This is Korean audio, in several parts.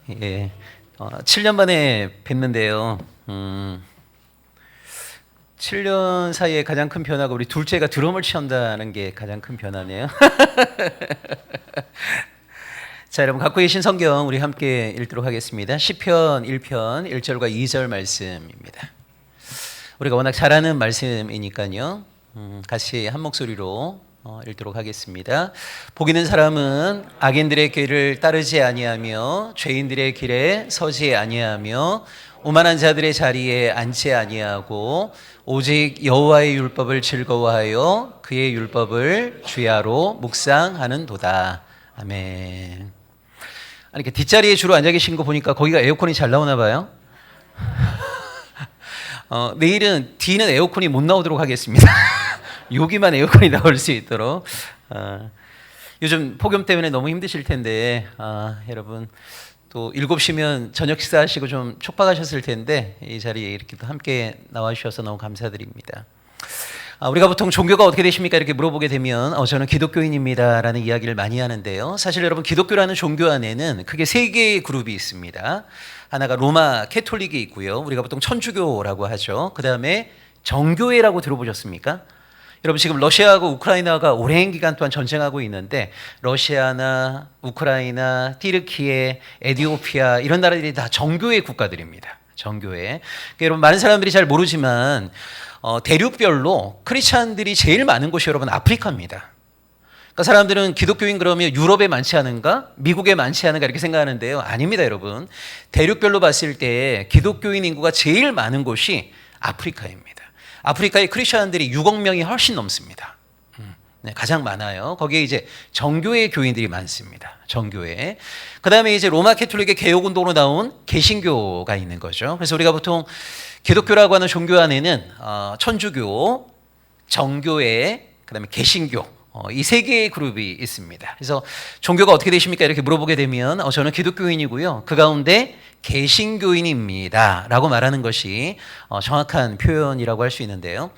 예. 7년 만에 뵀는데요. 7년 사이에 가장 큰 변화가 우리 둘째가 드럼을 치는다는 게 가장 큰 변화네요. 자, 여러분 갖고 계신 성경 우리 함께 읽도록 하겠습니다. 시편 1편 1절과 2절 말씀입니다. 우리가 워낙 잘 아는 말씀이니까요. 같이 한 목소리로 읽도록 하겠습니다. 복 있는 사람은 악인들의 길을 따르지 아니하며 죄인들의 길에 서지 아니하며 오만한 자들의 자리에 앉지 아니하고 오직 여호와의 율법을 즐거워하여 그의 율법을 주야로 묵상하는도다. 아멘. 아니, 뒷자리에 주로 앉아 계신 거 보니까 거기가 에어컨이 잘 나오나 봐요. 내일은 D는 에어컨이 못 나오도록 하겠습니다. 여기만 에어컨이 나올 수 있도록. 요즘 폭염 때문에 너무 힘드실 텐데 여러분 또 7시면 저녁 식사하시고 좀 촉박하셨을 텐데 이 자리에 이렇게 또 함께 나와주셔서 너무 감사드립니다. 우리가 보통 종교가 어떻게 되십니까? 이렇게 물어보게 되면 저는 기독교인입니다 라는 이야기를 많이 하는데요. 사실 여러분 기독교라는 종교 안에는 크게 3개의 그룹이 있습니다. 하나가 로마 캐톨릭이 있고요. 우리가 보통 천주교라고 하죠. 그 다음에 정교회라고 들어보셨습니까? 여러분 지금 러시아하고 우크라이나가 오랜 기간 동안 전쟁하고 있는데 러시아나 우크라이나, 튀르키예, 에티오피아 이런 나라들이 다 정교회 국가들입니다. 정교회. 그러니까 여러분 많은 사람들이 잘 모르지만 대륙별로 크리스찬들이 제일 많은 곳이 여러분 아프리카입니다. 그러니까 사람들은 기독교인 그러면 유럽에 많지 않은가? 미국에 많지 않은가? 이렇게 생각하는데요. 아닙니다, 여러분. 대륙별로 봤을 때 기독교인 인구가 제일 많은 곳이 아프리카입니다. 아프리카의 크리스천들이 6억 명이 훨씬 넘습니다. 네, 가장 많아요. 거기에 이제 정교회 교인들이 많습니다. 정교회. 그 다음에 이제 로마 캐톨릭의 개혁운동으로 나온 개신교가 있는 거죠. 그래서 우리가 보통 기독교라고 하는 종교 안에는 천주교, 정교회, 그 다음에 개신교 이 3개의 그룹이 있습니다. 그래서 종교가 어떻게 되십니까? 이렇게 물어보게 되면 저는 기독교인이고요. 그 가운데 개신교인입니다 라고 말하는 것이 정확한 표현이라고 할 수 있는데요.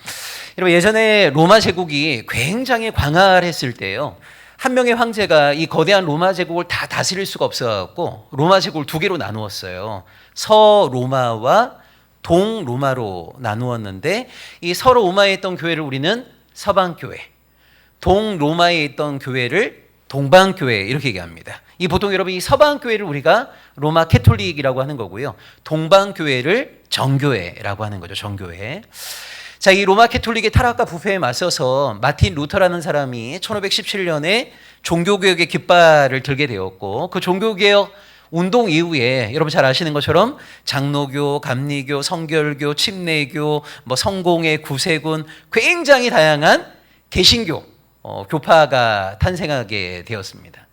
여러분 예전에 로마 제국이 굉장히 광활했을 때요. 한 명의 황제가 이 거대한 로마 제국을 다 다스릴 수가 없어갖고 로마 제국을 2개로 나누었어요. 서로마와 동로마로 나누었는데 이 서로마에 있던 교회를 우리는 서방교회, 동로마에 있던 교회를 동방교회 이렇게 얘기합니다. 이 보통 여러분 이 서방교회를 우리가 로마 캐톨릭이라고 하는 거고요. 동방교회를 정교회라고 하는 거죠. 정교회. 자, 이 로마 캐톨릭의 타락과 부패에 맞서서 마틴 루터라는 사람이 1517년에 종교개혁의 깃발을 들게 되었고 그 종교개혁 운동 이후에 여러분 잘 아시는 것처럼 장로교, 감리교, 성결교, 침례교, 성공회, 구세군 굉장히 다양한 개신교 교파가 탄생하게 되었습니다.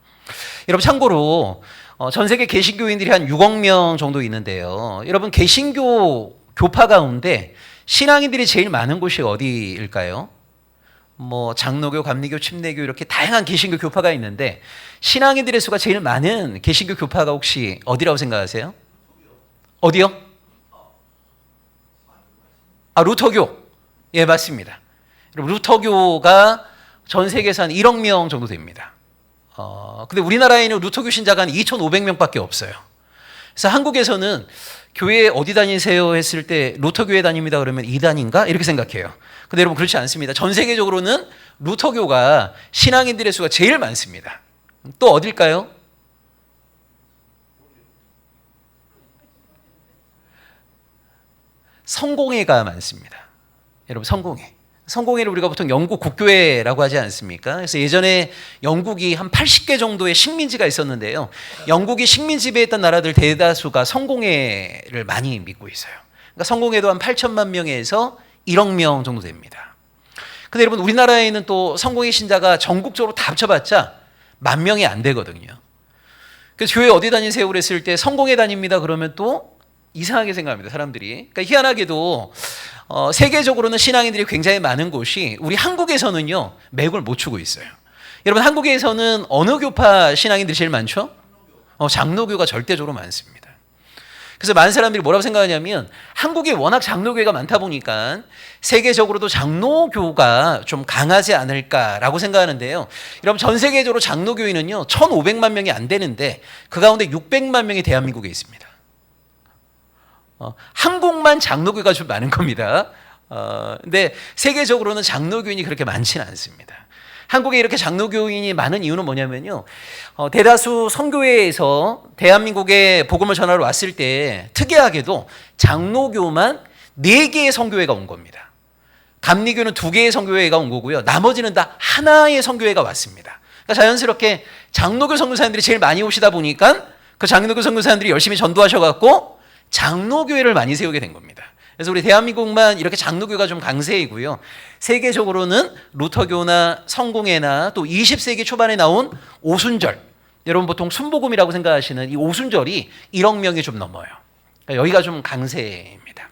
여러분 참고로 전 세계 개신교인들이 한 6억 명 정도 있는데요. 여러분 개신교 교파 가운데 신앙인들이 제일 많은 곳이 어디일까요? 장로교, 감리교, 침례교 이렇게 다양한 개신교 교파가 있는데 신앙인들의 수가 제일 많은 개신교 교파가 혹시 어디라고 생각하세요? 어디요? 루터교. 예, 맞습니다. 루터교가 전 세계에서 한 1억 명 정도 됩니다. 근데 우리나라에는 루터교 신자가 한 2,500명밖에 없어요. 그래서 한국에서는 교회 어디 다니세요 했을 때 루터교회 다닙니다 그러면 이단인가? 이렇게 생각해요. 근데 여러분 그렇지 않습니다. 전 세계적으로는 루터교가 신앙인들의 수가 제일 많습니다. 또 어딜까요? 성공회가 많습니다. 여러분 성공회. 성공회를 우리가 보통 영국 국교회라고 하지 않습니까? 그래서 예전에 영국이 한 80개 정도의 식민지가 있었는데요. 영국이 식민 지배했던 나라들 대다수가 성공회를 많이 믿고 있어요. 그러니까 성공회도 한 8천만 명에서 1억 명 정도 됩니다. 근데 여러분 우리나라에는 또 성공회 신자가 전국적으로 다 합쳐봤자 10,000명이 안 되거든요. 그래서 교회 어디 다니세요 그랬을 때 성공회 다닙니다 그러면 또 이상하게 생각합니다, 사람들이. 그러니까 희한하게도 세계적으로는 신앙인들이 굉장히 많은 곳이 우리 한국에서는요 맥을 못 추고 있어요. 여러분 한국에서는 어느 교파 신앙인들이 제일 많죠? 장로교가 절대적으로 많습니다. 그래서 많은 사람들이 뭐라고 생각하냐면 한국에 워낙 장로교회가 많다 보니까 세계적으로도 장로교가 좀 강하지 않을까라고 생각하는데요. 여러분 전 세계적으로 장로교인은요 1,500만 명이 안 되는데 그 가운데 600만 명이 대한민국에 있습니다. 한국만 장로교가 좀 많은 겁니다. 근데 세계적으로는 장로교인이 그렇게 많지는 않습니다. 한국에 이렇게 장로교인이 많은 이유는 뭐냐면요. 대다수 선교회에서 대한민국에 복음을 전하러 왔을 때 특이하게도 장로교만 4개의 선교회가 온 겁니다. 감리교는 2개의 선교회가 온 거고요. 나머지는 다 하나의 선교회가 왔습니다. 그러니까 자연스럽게 장로교 선교사님들이 제일 많이 오시다 보니까 그 장로교 선교사님들이 열심히 전도하셔갖고 장로교회를 많이 세우게 된 겁니다. 그래서 우리 대한민국만 이렇게 장로교가 좀 강세이고요. 세계적으로는 루터교나 성공회나 또 20세기 초반에 나온 오순절, 여러분 보통 순복음이라고 생각하시는 이 오순절이 1억 명이 좀 넘어요. 그러니까 여기가 좀 강세입니다.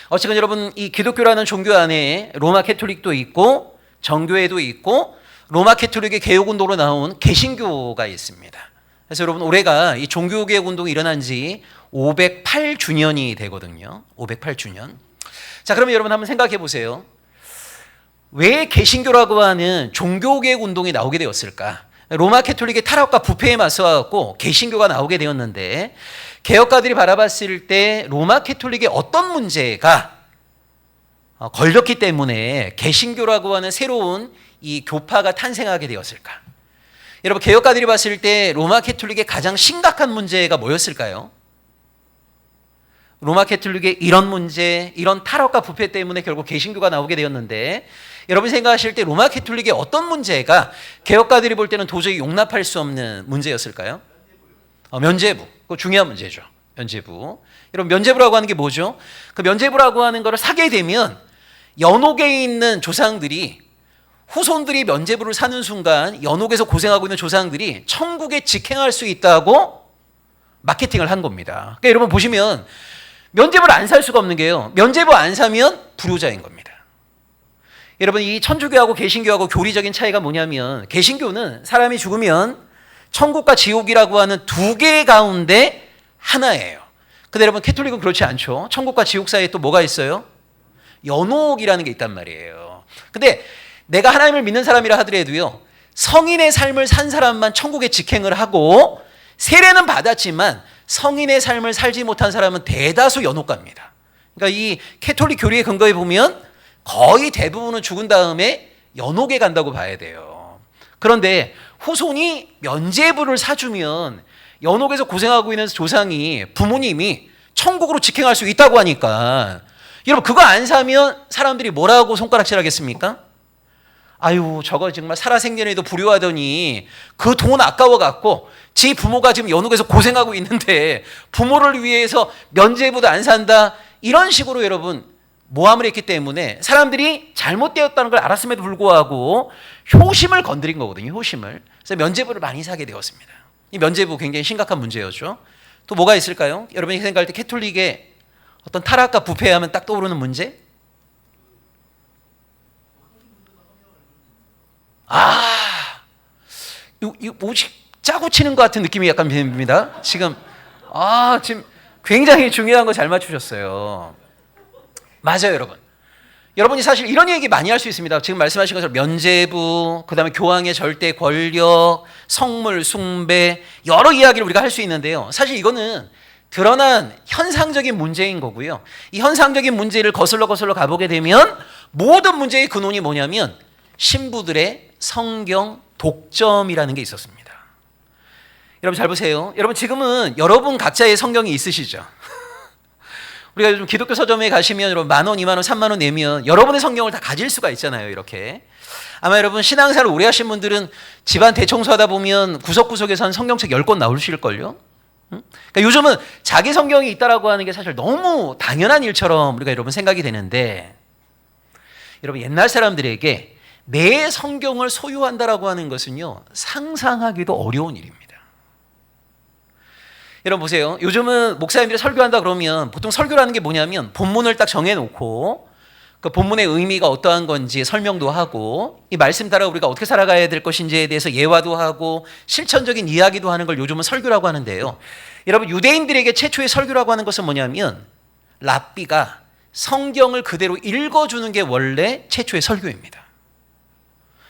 어쨌든 여러분 이 기독교라는 종교 안에 로마 캐톨릭도 있고 정교회도 있고 로마 캐톨릭의 개혁운동으로 나온 개신교가 있습니다. 그래서 여러분 올해가 이 종교개혁 운동이 일어난 지 508주년이 되거든요. 508주년. 자, 그러면 여러분 한번 생각해 보세요. 왜 개신교라고 하는 종교개혁 운동이 나오게 되었을까? 로마 캐톨릭의 타락과 부패에 맞서갖고 개신교가 나오게 되었는데 개혁가들이 바라봤을 때 로마 캐톨릭의 어떤 문제가 걸렸기 때문에 개신교라고 하는 새로운 이 교파가 탄생하게 되었을까? 여러분 개혁가들이 봤을 때 로마 캐톨릭의 가장 심각한 문제가 뭐였을까요? 로마 캐톨릭의 이런 문제, 이런 타락과 부패 때문에 결국 개신교가 나오게 되었는데 여러분이 생각하실 때 로마 캐톨릭의 어떤 문제가 개혁가들이 볼 때는 도저히 용납할 수 없는 문제였을까요? 면죄부. 그거 중요한 문제죠. 면죄부. 여러분 면죄부라고 하는 게 뭐죠? 그 면죄부라고 하는 거를 사게 되면 연옥에 있는 조상들이 후손들이 면죄부를 사는 순간 연옥에서 고생하고 있는 조상들이 천국에 직행할 수 있다고 마케팅을 한 겁니다. 그러니까 여러분 보시면 면죄부를 안 살 수가 없는 게요. 면죄부 안 사면 불효자인 겁니다. 여러분 이 천주교하고 개신교하고 교리적인 차이가 뭐냐면 개신교는 사람이 죽으면 천국과 지옥이라고 하는 2개 가운데 하나예요. 근데 여러분 캐톨릭은 그렇지 않죠. 천국과 지옥 사이에 또 뭐가 있어요? 연옥이라는 게 있단 말이에요. 근데 내가 하나님을 믿는 사람이라 하더라도요. 성인의 삶을 산 사람만 천국에 직행을 하고 세례는 받았지만 성인의 삶을 살지 못한 사람은 대다수 연옥갑니다. 그러니까 이 캐톨릭 교리의 근거에 보면 거의 대부분은 죽은 다음에 연옥에 간다고 봐야 돼요. 그런데 후손이 면죄부를 사주면 연옥에서 고생하고 있는 조상이 부모님이 천국으로 직행할 수 있다고 하니까 여러분 그거 안 사면 사람들이 뭐라고 손가락질 하겠습니까? 아유 저거 정말 살아생전에도 불효하더니 그 돈 아까워갖고 지 부모가 지금 연옥에서 고생하고 있는데 부모를 위해서 면죄부도 안 산다 이런 식으로 여러분 모함을 했기 때문에 사람들이 잘못되었다는 걸 알았음에도 불구하고 효심을 건드린 거거든요. 효심을. 그래서 면죄부를 많이 사게 되었습니다. 이 면죄부 굉장히 심각한 문제였죠. 또 뭐가 있을까요? 여러분이 생각할 때 캐톨릭의 어떤 타락과 부패하면 딱 떠오르는 문제? 이거 오직 짜고 치는 것 같은 느낌이 약간 듭니다. 지금 굉장히 중요한 거 잘 맞추셨어요. 맞아요, 여러분. 여러분이 사실 이런 얘기 많이 할 수 있습니다. 지금 말씀하신 것처럼 면죄부, 그다음에 교황의 절대 권력, 성물 숭배 여러 이야기를 우리가 할 수 있는데요. 사실 이거는 드러난 현상적인 문제인 거고요. 이 현상적인 문제를 거슬러 가보게 되면 모든 문제의 근원이 뭐냐면 신부들의 성경 독점이라는 게 있었습니다. 여러분 잘 보세요. 여러분 지금은 여러분 각자의 성경이 있으시죠? 우리가 요즘 기독교 서점에 가시면 여러분 10,000원, 20,000원, 30,000원 내면 여러분의 성경을 다 가질 수가 있잖아요. 이렇게. 아마 여러분 신앙생활 오래 하신 분들은 집안 대청소하다 보면 구석구석에서 한 성경책 10권 나오실걸요? 그러니까 요즘은 자기 성경이 있다라고 하는 게 사실 너무 당연한 일처럼 우리가 여러분 생각이 되는데 여러분 옛날 사람들에게 내 성경을 소유한다라고 하는 것은요 상상하기도 어려운 일입니다. 여러분 보세요. 요즘은 목사님들이 설교한다 그러면 보통 설교라는 게 뭐냐면 본문을 딱 정해놓고 그 본문의 의미가 어떠한 건지 설명도 하고 이 말씀 따라 우리가 어떻게 살아가야 될 것인지에 대해서 예화도 하고 실천적인 이야기도 하는 걸 요즘은 설교라고 하는데요. 여러분 유대인들에게 최초의 설교라고 하는 것은 뭐냐면 랍비가 성경을 그대로 읽어주는 게 원래 최초의 설교입니다.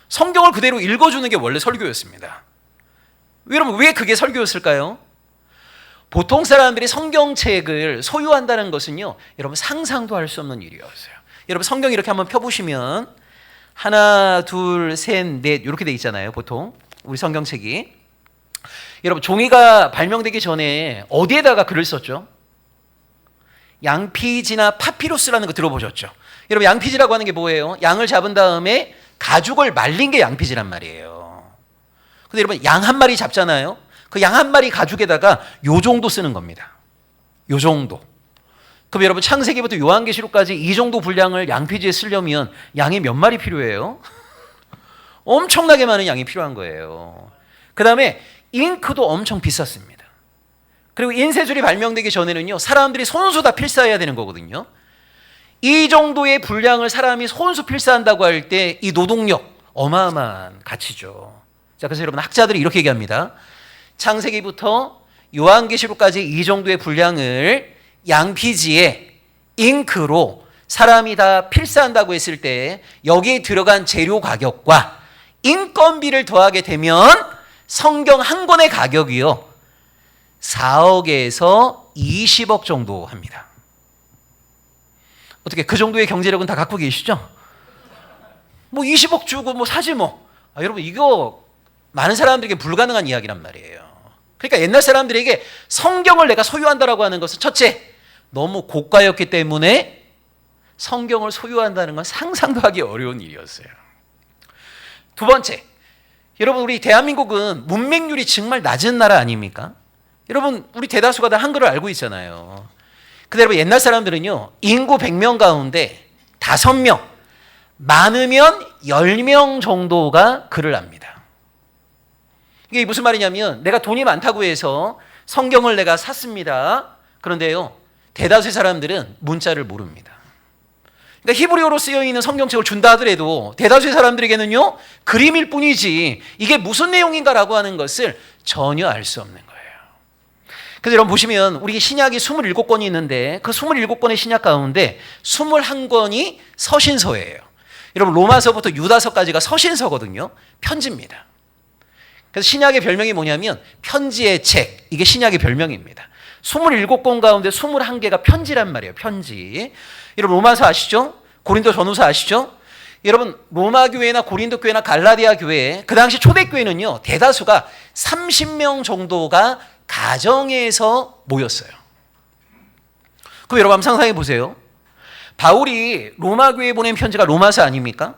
성경을 그대로 읽어주는 게 원래 설교였습니다. 여러분 왜 그게 설교였을까요? 보통 사람들이 성경책을 소유한다는 것은요, 여러분 상상도 할 수 없는 일이었어요. 여러분 성경 이렇게 한번 펴보시면 하나, 둘, 셋, 넷 이렇게 돼 있잖아요. 보통 우리 성경책이. 여러분 종이가 발명되기 전에 어디에다가 글을 썼죠? 양피지나 파피루스라는 거 들어보셨죠? 여러분 양피지라고 하는 게 뭐예요? 양을 잡은 다음에 가죽을 말린 게 양피지란 말이에요. 근데 여러분 양 한 마리 잡잖아요. 그 양 한 마리 가죽에다가 요 정도 쓰는 겁니다. 요 정도. 그럼 여러분 창세기부터 요한계시록까지 이 정도 분량을 양피지에 쓰려면 양이 몇 마리 필요해요? 엄청나게 많은 양이 필요한 거예요. 그 다음에 잉크도 엄청 비쌌습니다. 그리고 인쇄술이 발명되기 전에는요, 사람들이 손수 다 필사해야 되는 거거든요. 이 정도의 분량을 사람이 손수 필사한다고 할 때 이 노동력 어마어마한 가치죠. 자, 그래서 여러분 학자들이 이렇게 얘기합니다. 창세기부터 요한계시록까지 이 정도의 분량을 양피지에 잉크로 사람이 다 필사한다고 했을 때 여기에 들어간 재료 가격과 인건비를 더하게 되면 성경 한 권의 가격이요 4억에서 20억 정도 합니다. 어떻게 그 정도의 경제력은 다 갖고 계시죠? 뭐 20억 주고 뭐 사지 뭐. 여러분 이거 많은 사람들에게 불가능한 이야기란 말이에요. 그러니까 옛날 사람들에게 성경을 내가 소유한다라고 하는 것은 첫째, 너무 고가였기 때문에 성경을 소유한다는 건 상상도 하기 어려운 일이었어요. 두 번째, 여러분 우리 대한민국은 문맹률이 정말 낮은 나라 아닙니까? 여러분 우리 대다수가 다 한글을 알고 있잖아요. 근데 여러분 옛날 사람들은요, 인구 100명 가운데 5명, 많으면 10명 정도가 글을 압니다. 이게 무슨 말이냐면 내가 돈이 많다고 해서 성경을 내가 샀습니다. 그런데요, 대다수의 사람들은 문자를 모릅니다. 그러니까 히브리어로 쓰여 있는 성경책을 준다 하더라도 대다수의 사람들에게는요, 그림일 뿐이지 이게 무슨 내용인가라고 하는 것을 전혀 알 수 없는 거예요. 그래서 여러분 보시면 우리 신약이 27권이 있는데 그 27권의 신약 가운데 21권이 서신서예요. 여러분 로마서부터 유다서까지가 서신서거든요. 편지입니다. 그래서 신약의 별명이 뭐냐면 편지의 책, 이게 신약의 별명입니다. 27권 가운데 21개가 편지란 말이에요. 편지. 여러분 로마서 아시죠? 고린도 전후서 아시죠? 여러분 로마 교회나 고린도 교회나 갈라디아 교회, 그 당시 초대교회는요 대다수가 30명 정도가 가정에서 모였어요. 그럼 여러분 한번 상상해 보세요. 바울이 로마 교회에 보낸 편지가 로마서 아닙니까?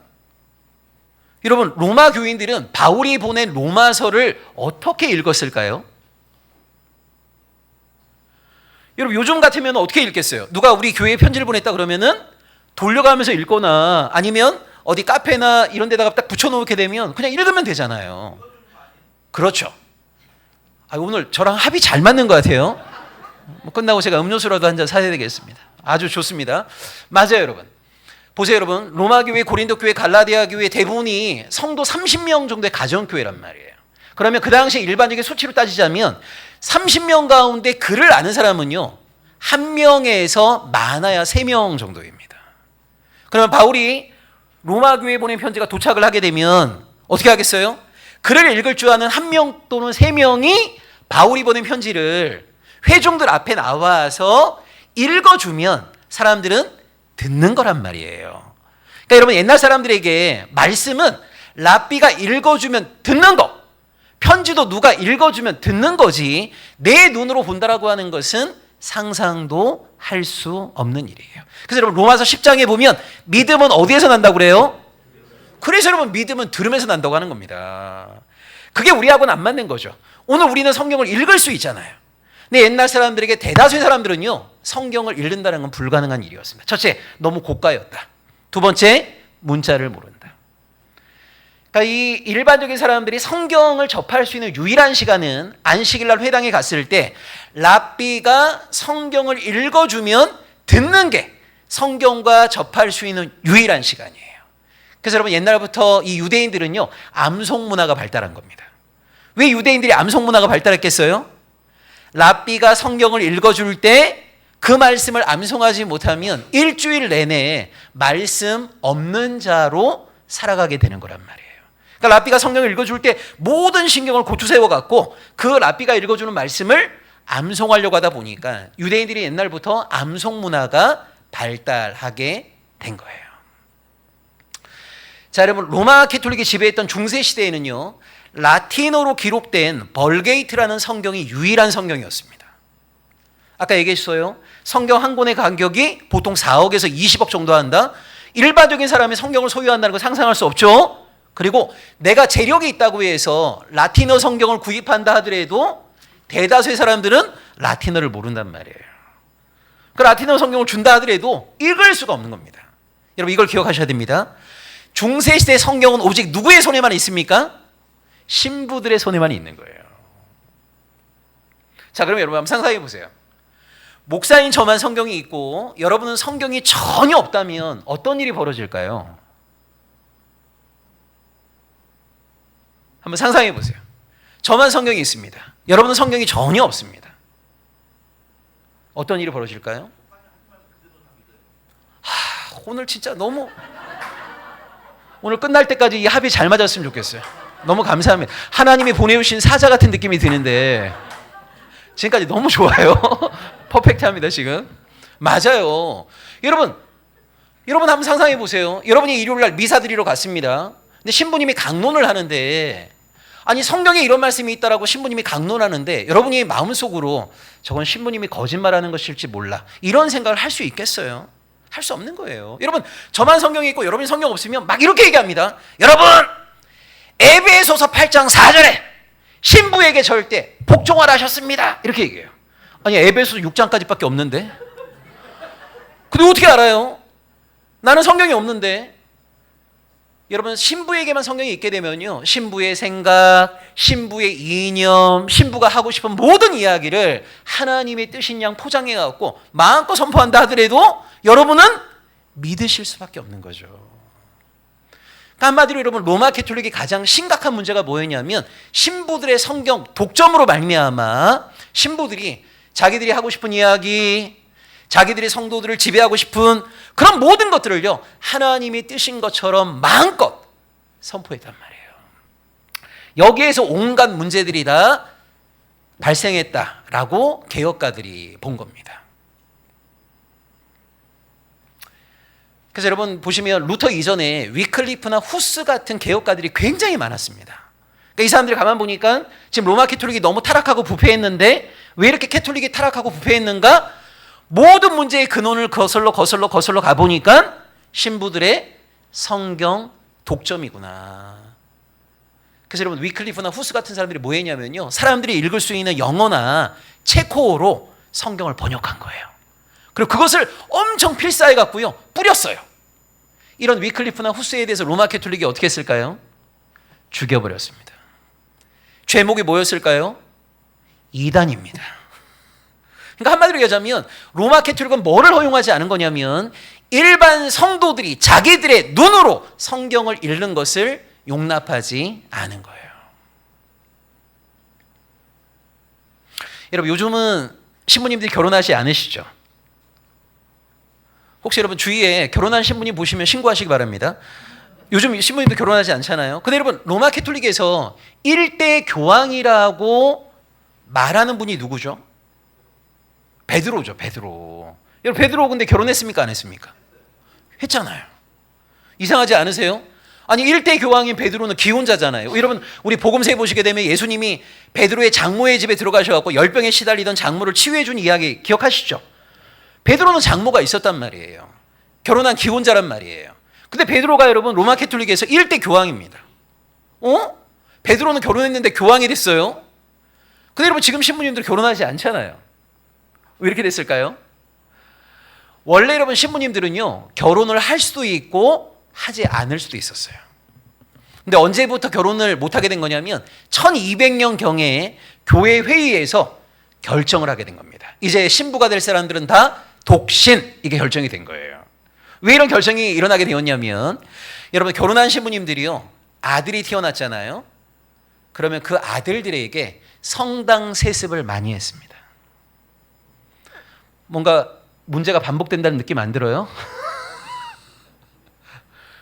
여러분 로마 교인들은 바울이 보낸 로마서를 어떻게 읽었을까요? 여러분 요즘 같으면 어떻게 읽겠어요? 누가 우리 교회에 편지를 보냈다 그러면은 돌려가면서 읽거나 아니면 어디 카페나 이런 데다가 딱 붙여놓게 되면 그냥 읽으면 되잖아요. 그렇죠. 오늘 저랑 합이 잘 맞는 것 같아요. 끝나고 제가 음료수라도 한 잔 사야 되겠습니다. 아주 좋습니다. 맞아요, 여러분. 보세요, 여러분. 로마 교회, 고린도 교회, 갈라디아 교회 대부분이 성도 30명 정도의 가정교회란 말이에요. 그러면 그 당시에 일반적인 수치로 따지자면 30명 가운데 글을 아는 사람은요 1명에서 많아야 3명 정도입니다. 그러면 바울이 로마 교회에 보낸 편지가 도착을 하게 되면 어떻게 하겠어요? 글을 읽을 줄 아는 1명 또는 3명이 바울이 보낸 편지를 회중들 앞에 나와서 읽어주면 사람들은 듣는 거란 말이에요. 그러니까 여러분 옛날 사람들에게 말씀은 랍비가 읽어주면 듣는 거, 편지도 누가 읽어주면 듣는 거지 내 눈으로 본다라고 하는 것은 상상도 할 수 없는 일이에요. 그래서 여러분 로마서 10장에 보면 믿음은 어디에서 난다고 그래요? 그래서 여러분 믿음은 들으면서 난다고 하는 겁니다. 그게 우리하고는 안 맞는 거죠. 오늘 우리는 성경을 읽을 수 있잖아요. 근데 옛날 사람들에게 대다수의 사람들은요 성경을 읽는다는 건 불가능한 일이었습니다. 첫째, 너무 고가였다. 두 번째, 문자를 모른다. 그러니까 이 일반적인 사람들이 성경을 접할 수 있는 유일한 시간은 안식일날 회당에 갔을 때 랍비가 성경을 읽어주면 듣는 게 성경과 접할 수 있는 유일한 시간이에요. 그래서 여러분 옛날부터 이 유대인들은요 암송 문화가 발달한 겁니다. 왜 유대인들이 암송 문화가 발달했겠어요? 랍비가 성경을 읽어줄 때 그 말씀을 암송하지 못하면 일주일 내내 말씀 없는 자로 살아가게 되는 거란 말이에요. 그러니까 랍비가 성경을 읽어줄 때 모든 신경을 고투세워 갖고 그 랍비가 읽어주는 말씀을 암송하려고 하다 보니까 유대인들이 옛날부터 암송 문화가 발달하게 된 거예요. 자, 여러분 로마 캐톨릭이 지배했던 중세 시대에는요 라틴어로 기록된 벌게이트라는 성경이 유일한 성경이었습니다. 아까 얘기했어요. 성경 한 권의 간격이 보통 4억에서 20억 정도 한다. 일반적인 사람이 성경을 소유한다는 걸 상상할 수 없죠. 그리고 내가 재력이 있다고 해서 라틴어 성경을 구입한다 하더라도 대다수의 사람들은 라틴어를 모른단 말이에요. 그 라틴어 성경을 준다 하더라도 읽을 수가 없는 겁니다. 여러분 이걸 기억하셔야 됩니다. 중세시대 성경은 오직 누구의 손에만 있습니까? 신부들의 손에만 있는 거예요. 자, 그럼 여러분 한번 상상해 보세요. 목사인 저만 성경이 있고 여러분은 성경이 전혀 없다면 어떤 일이 벌어질까요? 한번 상상해 보세요. 저만 성경이 있습니다. 여러분은 성경이 전혀 없습니다. 어떤 일이 벌어질까요? 오늘 진짜 너무 오늘 끝날 때까지 이 합이 잘 맞았으면 좋겠어요. 너무 감사합니다. 하나님이 보내주신 사자 같은 느낌이 드는데 지금까지 너무 좋아요. 퍼펙트합니다 지금. 맞아요. 여러분 한번 상상해 보세요. 여러분이 일요일날 미사 드리러 갔습니다. 근데 신부님이 강론을 하는데 아니 성경에 이런 말씀이 있다라고 신부님이 강론하는데 여러분이 마음속으로 저건 신부님이 거짓말하는 것일지 몰라 이런 생각을 할 수 있겠어요? 할 수 없는 거예요. 여러분 저만 성경이 있고 여러분이 성경 없으면 막 이렇게 얘기합니다. 여러분 에베소서 8장 4절에 신부에게 절대 복종하라 하셨습니다. 이렇게 얘기해요. 아니 에베소서 6장까지밖에 없는데 근데 어떻게 알아요? 나는 성경이 없는데. 여러분 신부에게만 성경이 있게 되면요 신부의 생각, 신부의 이념, 신부가 하고 싶은 모든 이야기를 하나님의 뜻인 양 포장해 갖고 마음껏 선포한다 하더라도 여러분은 믿으실 수밖에 없는 거죠. 그러니까 한마디로 여러분 로마 캐톨릭의 가장 심각한 문제가 뭐였냐면 신부들의 성경 독점으로 말미암아 신부들이 자기들이 하고 싶은 이야기, 자기들이 성도들을 지배하고 싶은 그런 모든 것들을요 하나님이 뜻인 것처럼 마음껏 선포했단 말이에요. 여기에서 온갖 문제들이 다 발생했다라고 개혁가들이 본 겁니다. 그래서 여러분 보시면 루터 이전에 위클리프나 후스 같은 개혁가들이 굉장히 많았습니다. 그러니까 이 사람들이 가만 보니까 지금 로마 캐톨릭이 너무 타락하고 부패했는데 왜 이렇게 캐톨릭이 타락하고 부패했는가? 모든 문제의 근원을 거슬러 가보니까 신부들의 성경 독점이구나. 그래서 여러분 위클리프나 후스 같은 사람들이 뭐 했냐면요 사람들이 읽을 수 있는 영어나 체코어로 성경을 번역한 거예요. 그리고 그것을 엄청 필사해 갖고요 뿌렸어요. 이런 위클리프나 후스에 대해서 로마 캐톨릭이 어떻게 했을까요? 죽여버렸습니다. 죄목이 뭐였을까요? 이단입니다. 그러니까 한마디로 얘기하자면 로마 캐톨릭은 뭐를 허용하지 않은 거냐면 일반 성도들이 자기들의 눈으로 성경을 읽는 것을 용납하지 않은 거예요. 여러분 요즘은 신부님들이 결혼하지 않으시죠? 혹시 여러분 주위에 결혼한 신부님 보시면 신고하시기 바랍니다. 요즘 신부님도 결혼하지 않잖아요. 근데 여러분 로마 캐톨릭에서 1대 교황이라고 말하는 분이 누구죠? 베드로죠. 베드로. 여러분 베드로 근데 결혼했습니까? 안 했습니까? 했잖아요. 이상하지 않으세요? 아니 1대 교황인 베드로는 기혼자잖아요. 여러분 우리 복음서에 보시게 되면 예수님이 베드로의 장모의 집에 들어가셔서 열병에 시달리던 장모를 치유해 준 이야기 기억하시죠? 베드로는 장모가 있었단 말이에요. 결혼한 기혼자란 말이에요. 근데 베드로가 여러분 로마 캐톨릭에서 1대 교황입니다. 베드로는 결혼했는데 교황이 됐어요. 근데 여러분 지금 신부님들 결혼하지 않잖아요. 왜 이렇게 됐을까요? 원래 여러분 신부님들은요 결혼을 할 수도 있고 하지 않을 수도 있었어요. 근데 언제부터 결혼을 못하게 된 거냐면 1200년경에 교회 회의에서 결정을 하게 된 겁니다. 이제 신부가 될 사람들은 다 독신, 이게 결정이 된 거예요. 왜 이런 결정이 일어나게 되었냐면, 여러분 결혼한 신부님들이요, 아들이 태어났잖아요. 그러면 그 아들들에게 성당 세습을 많이 했습니다. 뭔가 문제가 반복된다는 느낌 안 들어요?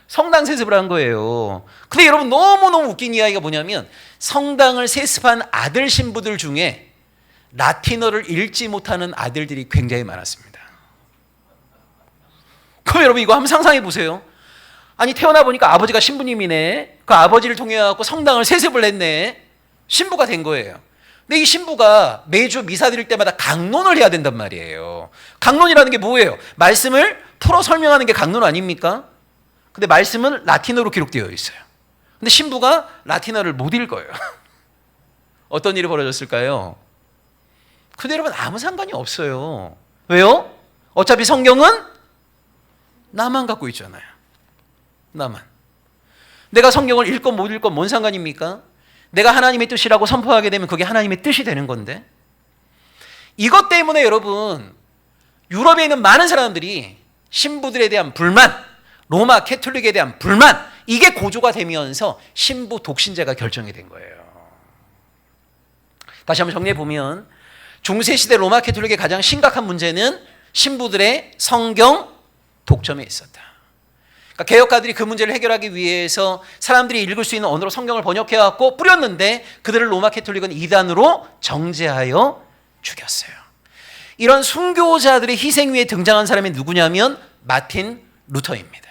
성당 세습을 한 거예요. 근데 여러분 너무너무 웃긴 이야기가 뭐냐면, 성당을 세습한 아들 신부들 중에 라틴어를 읽지 못하는 아들들이 굉장히 많았습니다. 그럼 여러분 이거 한번 상상해 보세요. 아니 태어나 보니까 아버지가 신부님이네. 그 아버지를 통해 갖고 성당을 세습을 했네. 신부가 된 거예요. 근데 이 신부가 매주 미사 드릴 때마다 강론을 해야 된단 말이에요. 강론이라는 게 뭐예요? 말씀을 풀어 설명하는 게 강론 아닙니까? 근데 말씀은 라틴어로 기록되어 있어요. 근데 신부가 라틴어를 못 읽어요. 어떤 일이 벌어졌을까요? 근데 여러분 아무 상관이 없어요. 왜요? 어차피 성경은 나만 갖고 있잖아요. 나만. 내가 성경을 읽건 못 읽건 뭔 상관입니까? 내가 하나님의 뜻이라고 선포하게 되면 그게 하나님의 뜻이 되는 건데, 이것 때문에 여러분 유럽에 있는 많은 사람들이 신부들에 대한 불만, 로마 캐톨릭에 대한 불만, 이게 고조가 되면서 신부 독신제가 결정이 된 거예요. 다시 한번 정리해 보면, 중세시대 로마 캐톨릭의 가장 심각한 문제는 신부들의 성경 독점에 있었다. 그러니까 개혁가들이 그 문제를 해결하기 위해서 사람들이 읽을 수 있는 언어로 성경을 번역해갖고 뿌렸는데, 그들을 로마 캐톨릭은 이단으로 정죄하여 죽였어요. 이런 순교자들의 희생 위에 등장한 사람이 누구냐면 마틴 루터입니다.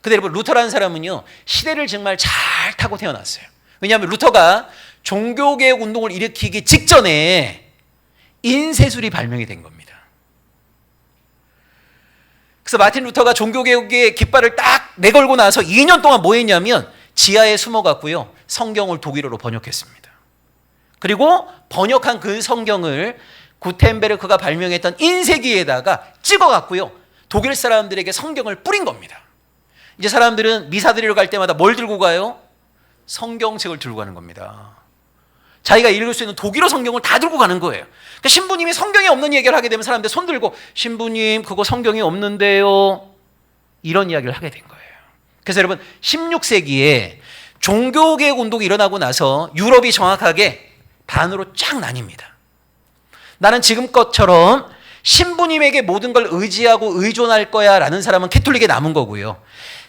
근데 여러분 루터라는 사람은요, 시대를 정말 잘 타고 태어났어요. 왜냐하면 루터가 종교개혁 운동을 일으키기 직전에 인쇄술이 발명이 된 겁니다. 그래서 마틴 루터가 종교개혁의 깃발을 딱 내걸고 나서 2년 동안 뭐 했냐면 지하에 숨어갔고요, 성경을 독일어로 번역했습니다. 그리고 번역한 그 성경을 구텐베르크가 발명했던 인쇄기에다가 찍어갔고요, 독일 사람들에게 성경을 뿌린 겁니다. 이제 사람들은 미사 드리러 갈 때마다 뭘 들고 가요? 성경책을 들고 가는 겁니다. 자기가 읽을 수 있는 독일어 성경을 다 들고 가는 거예요. 그러니까 신부님이 성경에 없는 얘기를 하게 되면 사람들 손 들고, 신부님 그거 성경에 없는데요, 이런 이야기를 하게 된 거예요. 그래서 여러분 16세기에 종교개혁 운동이 일어나고 나서 유럽이 정확하게 반으로 쫙 나뉩니다. 나는 지금 것처럼 신부님에게 모든 걸 의지하고 의존할 거야 라는 사람은 캐톨릭에 남은 거고요,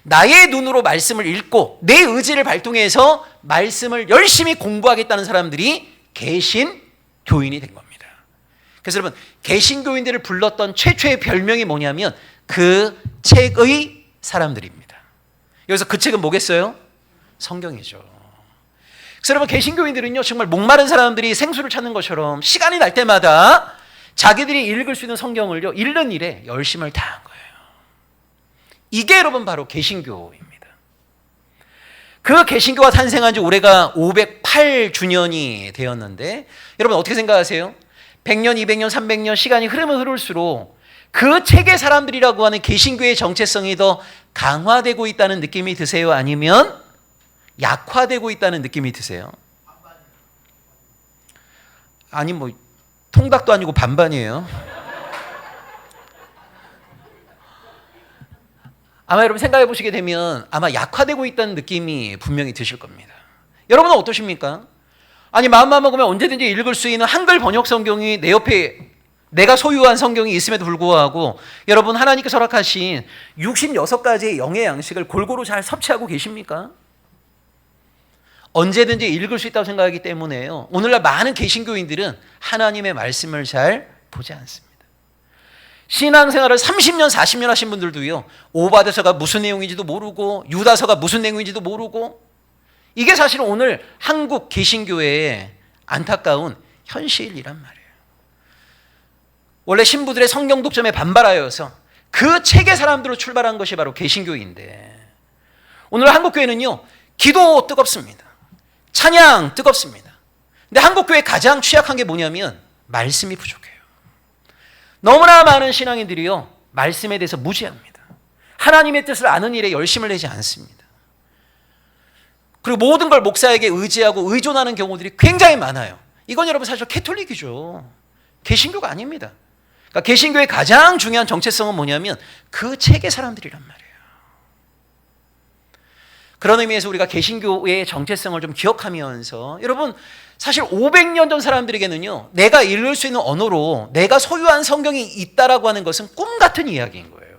나의 눈으로 말씀을 읽고 내 의지를 발동해서 말씀을 열심히 공부하겠다는 사람들이 개신교인이 된 겁니다. 그래서 여러분 개신교인들을 불렀던 최초의 별명이 뭐냐면 그 책의 사람들입니다. 여기서 그 책은 뭐겠어요? 성경이죠. 그래서 여러분 개신교인들은요, 정말 목마른 사람들이 생수를 찾는 것처럼 시간이 날 때마다 자기들이 읽을 수 있는 성경을요, 읽는 일에 열심을 다한 거예요. 이게 여러분 바로 개신교입니다. 그 개신교가 탄생한 지 올해가 508주년이 되었는데, 여러분 어떻게 생각하세요? 100년, 200년, 300년 시간이 흐르면 흐를수록 그 책의 사람들이라고 하는 개신교의 정체성이 더 강화되고 있다는 느낌이 드세요? 아니면 약화되고 있다는 느낌이 드세요? 아니 뭐 통닭도 아니고 반반이에요. 아마 여러분 생각해 보시게 되면 아마 약화되고 있다는 느낌이 분명히 드실 겁니다. 여러분은 어떠십니까? 아니 마음만 먹으면 언제든지 읽을 수 있는 한글 번역 성경이 내 옆에, 내가 소유한 성경이 있음에도 불구하고 여러분 하나님께서 허락하신 66가지의 영의 양식을 골고루 잘 섭취하고 계십니까? 언제든지 읽을 수 있다고 생각하기 때문에요, 오늘날 많은 개신교인들은 하나님의 말씀을 잘 보지 않습니다. 신앙생활을 30년, 40년 하신 분들도요, 오바데서가 무슨 내용인지도 모르고 유다서가 무슨 내용인지도 모르고, 이게 사실은 오늘 한국 개신교회의 안타까운 현실이란 말이에요. 원래 신부들의 성경 독점에 반발하여서 그 책의 사람들로 출발한 것이 바로 개신교인데, 오늘 한국교회는요, 기도 뜨겁습니다. 찬양 뜨겁습니다. 근데 한국교회 가장 취약한 게 뭐냐면 말씀이 부족해요. 너무나 많은 신앙인들이요, 말씀에 대해서 무지합니다. 하나님의 뜻을 아는 일에 열심을 내지 않습니다. 그리고 모든 걸 목사에게 의지하고 의존하는 경우들이 굉장히 많아요. 이건 여러분 사실 캐톨릭이죠. 개신교가 아닙니다. 그러니까 개신교의 가장 중요한 정체성은 뭐냐면 그 책의 사람들이란 말이에요. 그런 의미에서 우리가 개신교의 정체성을 좀 기억하면서, 여러분 사실 500년 전 사람들에게는요, 내가 읽을 수 있는 언어로 내가 소유한 성경이 있다라고 하는 것은 꿈 같은 이야기인 거예요.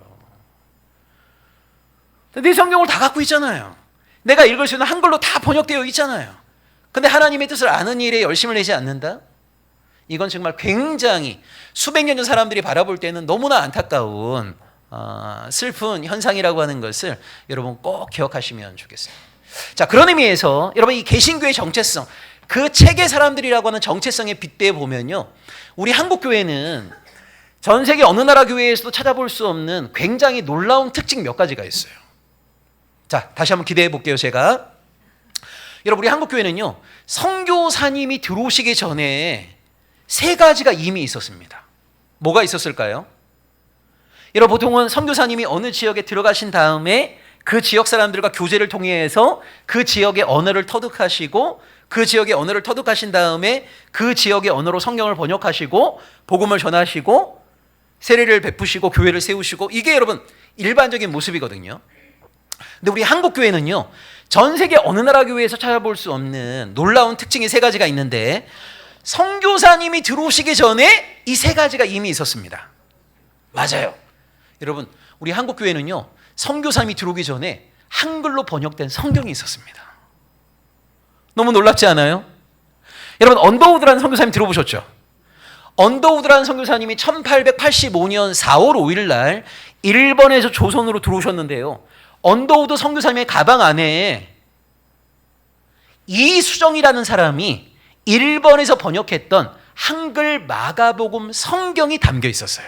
네 성경을 다 갖고 있잖아요. 내가 읽을 수 있는 한글로 다 번역되어 있잖아요. 근데 하나님의 뜻을 아는 일에 열심을 내지 않는다? 이건 정말 굉장히 수백 년 전 사람들이 바라볼 때는 너무나 안타까운 슬픈 현상이라고 하는 것을 여러분 꼭 기억하시면 좋겠습니다. 자, 그런 의미에서 여러분 이 개신교의 정체성, 그 책의 사람들이라고 하는 정체성에 빗대어 보면요, 우리 한국교회는 전 세계 어느 나라 교회에서도 찾아볼 수 없는 굉장히 놀라운 특징 몇 가지가 있어요. 자, 다시 한번 기대해 볼게요. 제가 여러분, 우리 한국교회는요, 선교사님이 들어오시기 전에 세 가지가 이미 있었습니다. 뭐가 있었을까요? 여러분, 보통은 선교사님이 어느 지역에 들어가신 다음에 그 지역 사람들과 교제를 통해서 그 지역의 언어를 터득하시고, 그 지역의 언어를 터득하신 다음에 그 지역의 언어로 성경을 번역하시고 복음을 전하시고 세례를 베푸시고 교회를 세우시고, 이게 여러분 일반적인 모습이거든요. 근데 우리 한국교회는요, 전 세계 어느 나라 교회에서 찾아볼 수 없는 놀라운 특징이 세 가지가 있는데, 선교사님이 들어오시기 전에 이 세 가지가 이미 있었습니다. 맞아요. 여러분, 우리 한국교회는요, 선교사님이 들어오기 전에 한글로 번역된 성경이 있었습니다. 너무 놀랍지 않아요? 여러분, 언더우드라는 선교사님 들어보셨죠? 언더우드라는 선교사님이 1885년 4월 5일 날 일본에서 조선으로 들어오셨는데요, 언더우드 선교사님의 가방 안에 이수정이라는 사람이 일본에서 번역했던 한글 마가복음 성경이 담겨 있었어요.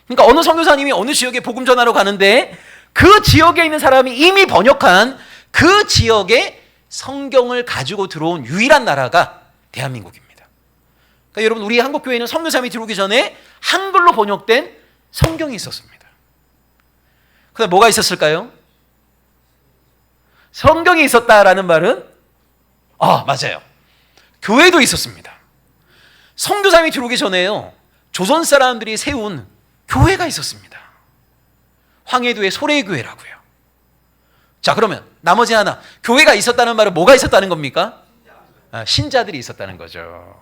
그러니까 어느 선교사님이 어느 지역에 복음 전하러 가는데 그 지역에 있는 사람이 이미 번역한 그 지역의 성경을 가지고 들어온 유일한 나라가 대한민국입니다. 그러니까 여러분, 우리 한국교회는 선교사님이 들어오기 전에 한글로 번역된 성경이 있었습니다. 그다음 뭐가 있었을까요? 성경이 있었다라는 말은 맞아요. 교회도 있었습니다. 선교사님이 들어오기 전에요, 조선 사람들이 세운 교회가 있었습니다. 황해도의 소래교회라고요. 자, 그러면 나머지 하나, 교회가 있었다는 말은 뭐가 있었다는 겁니까? 신자들이 있었다는 거죠.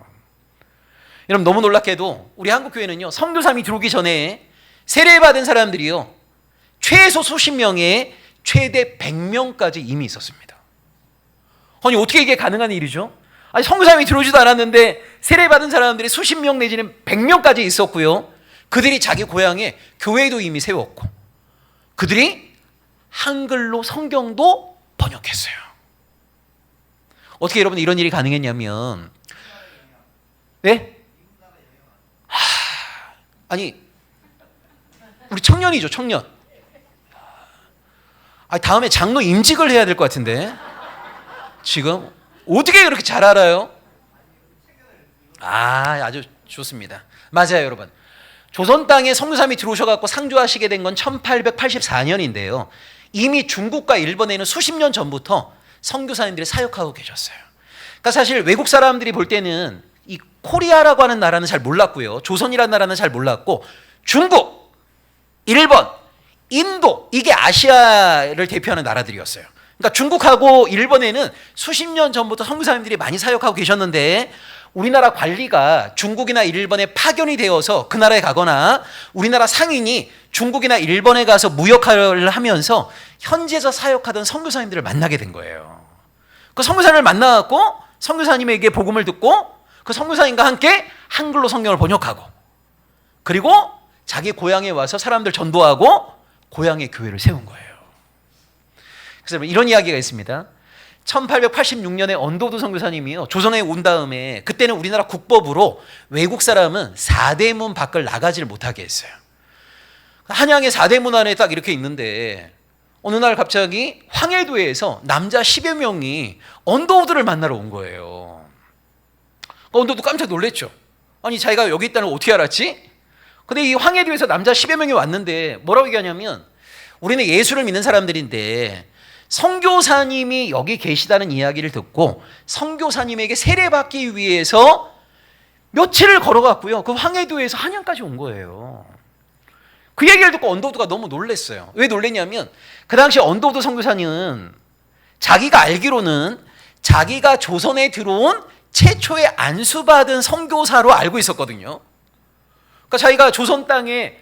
여러분, 너무 놀랍게도 우리 한국교회는요, 선교사님이 들어오기 전에 세례받은 사람들이요, 최소 수십 명에 최대 100명까지 이미 있었습니다. 아니, 어떻게 이게 가능한 일이죠? 아니, 선교사님이 들어오지도 않았는데 세례받은 사람들이 수십 명 내지는 100명까지 있었고요, 그들이 자기 고향에 교회도 이미 세웠고, 그들이 한글로 성경도 번역했어요. 어떻게 여러분 이런 일이 가능했냐면, 네? 아니, 우리 청년이죠, 청년. 다음에 장로 임직을 해야 될 것 같은데 지금 어떻게 그렇게 잘 알아요? 아주 좋습니다. 맞아요, 여러분. 조선 땅에 선교사님이 들어오셔갖고 상주하시게 된 건 1884년인데요. 이미 중국과 일본에는 수십 년 전부터 선교사님들이 사역하고 계셨어요. 그러니까 사실 외국 사람들이 볼 때는 이 코리아라고 하는 나라는 잘 몰랐고요, 조선이라는 나라는 잘 몰랐고, 중국, 일본, 인도, 이게 아시아를 대표하는 나라들이었어요. 그러니까 중국하고 일본에는 수십 년 전부터 선교사님들이 많이 사역하고 계셨는데, 우리나라 관리가 중국이나 일본에 파견이 되어서 그 나라에 가거나 우리나라 상인이 중국이나 일본에 가서 무역을 하면서 현지에서 사역하던 선교사님들을 만나게 된 거예요. 그 선교사님을 만나갖고 선교사님에게 복음을 듣고 그 선교사님과 함께 한글로 성경을 번역하고, 그리고 자기 고향에 와서 사람들 전도하고 고향의 교회를 세운 거예요. 그래서 이런 이야기가 있습니다. 1886년에 언더우드 선교사님이요, 조선에 온 다음에 그때는 우리나라 국법으로 외국 사람은 4대문 밖을 나가지를 못하게 했어요. 한양의 4대문 안에 딱 이렇게 있는데 어느 날 갑자기 황해도에서 남자 10여 명이 언더우드를 만나러 온 거예요. 언더우드 깜짝 놀랐죠. 아니, 자기가 여기 있다는 걸 어떻게 알았지? 근데 이 황해도에서 남자 10여 명이 왔는데 뭐라고 얘기하냐면, 우리는 예수를 믿는 사람들인데 선교사님이 여기 계시다는 이야기를 듣고 선교사님에게 세례받기 위해서 며칠을 걸어갔고요. 그 황해도에서 한양까지 온 거예요. 그 얘기를 듣고 언더우드가 너무 놀랐어요. 왜 놀랐냐면 그 당시 언더우드 선교사는 자기가 알기로는 자기가 조선에 들어온 최초의 안수받은 선교사로 알고 있었거든요. 그러니까 자기가 조선 땅에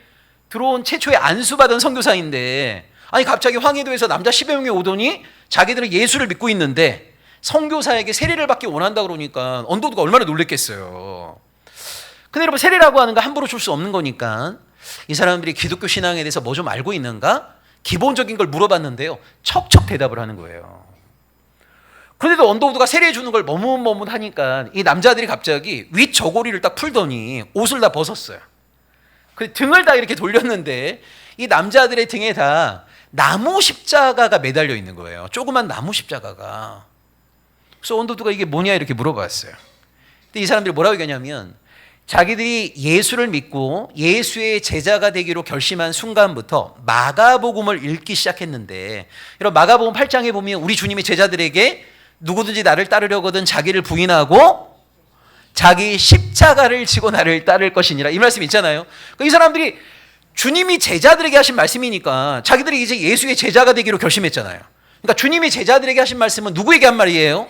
들어온 최초의 안수받은 선교사인데, 아니 갑자기 황해도에서 남자 10여 명이 오더니 자기들은 예수를 믿고 있는데 선교사에게 세례를 받기 원한다 그러니까 언더우드가 얼마나 놀랬겠어요. 근데 여러분, 세례라고 하는 거 함부로 줄 수 없는 거니까 이 사람들이 기독교 신앙에 대해서 뭐 좀 알고 있는가? 기본적인 걸 물어봤는데요, 척척 대답을 하는 거예요. 그런데도 언더우드가 세례해 주는 걸 머뭇머뭇하니까 이 남자들이 갑자기 윗 저고리를 딱 풀더니 옷을 다 벗었어요. 그 등을 다 이렇게 돌렸는데 이 남자들의 등에 다 나무 십자가가 매달려 있는 거예요. 조그만 나무 십자가가. 그래서 언더우드가 이게 뭐냐 이렇게 물어봤어요. 근데 이 사람들이 뭐라고 얘기하냐면, 자기들이 예수를 믿고 예수의 제자가 되기로 결심한 순간부터 마가복음을 읽기 시작했는데, 이런 마가복음 8장에 보면 우리 주님이 제자들에게 누구든지 나를 따르려거든 자기를 부인하고 자기 십자가를 지고 나를 따를 것이니라, 이 말씀 있잖아요. 이 사람들이 주님이 제자들에게 하신 말씀이니까 자기들이 이제 예수의 제자가 되기로 결심했잖아요. 그러니까 주님이 제자들에게 하신 말씀은 누구에게 한 말이에요?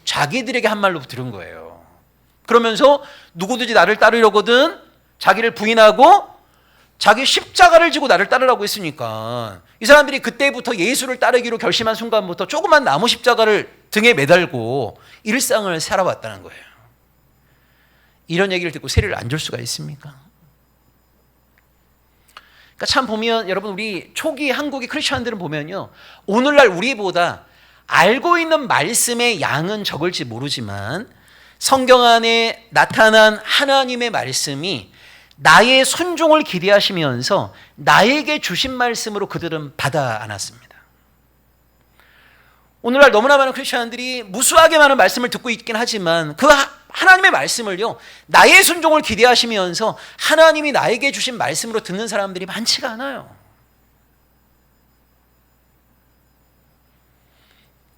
자기들에게 한 말로 들은 거예요. 그러면서 누구든지 나를 따르려거든 자기를 부인하고 자기 십자가를 지고 나를 따르라고 했으니까 이 사람들이 그때부터 예수를 따르기로 결심한 순간부터 조그만 나무 십자가를 등에 매달고 일상을 살아왔다는 거예요. 이런 얘기를 듣고 세례를 안 줄 수가 있습니까? 그러니까 참 보면 여러분, 우리 초기 한국의 크리스천들은 보면요, 오늘날 우리보다 알고 있는 말씀의 양은 적을지 모르지만 성경 안에 나타난 하나님의 말씀이 나의 순종을 기대하시면서 나에게 주신 말씀으로 그들은 받아 안았습니다. 오늘날 너무나 많은 크리스천들이 무수하게 많은 말씀을 듣고 있긴 하지만 그 하나님의 말씀을요, 나의 순종을 기대하시면서 하나님이 나에게 주신 말씀으로 듣는 사람들이 많지가 않아요.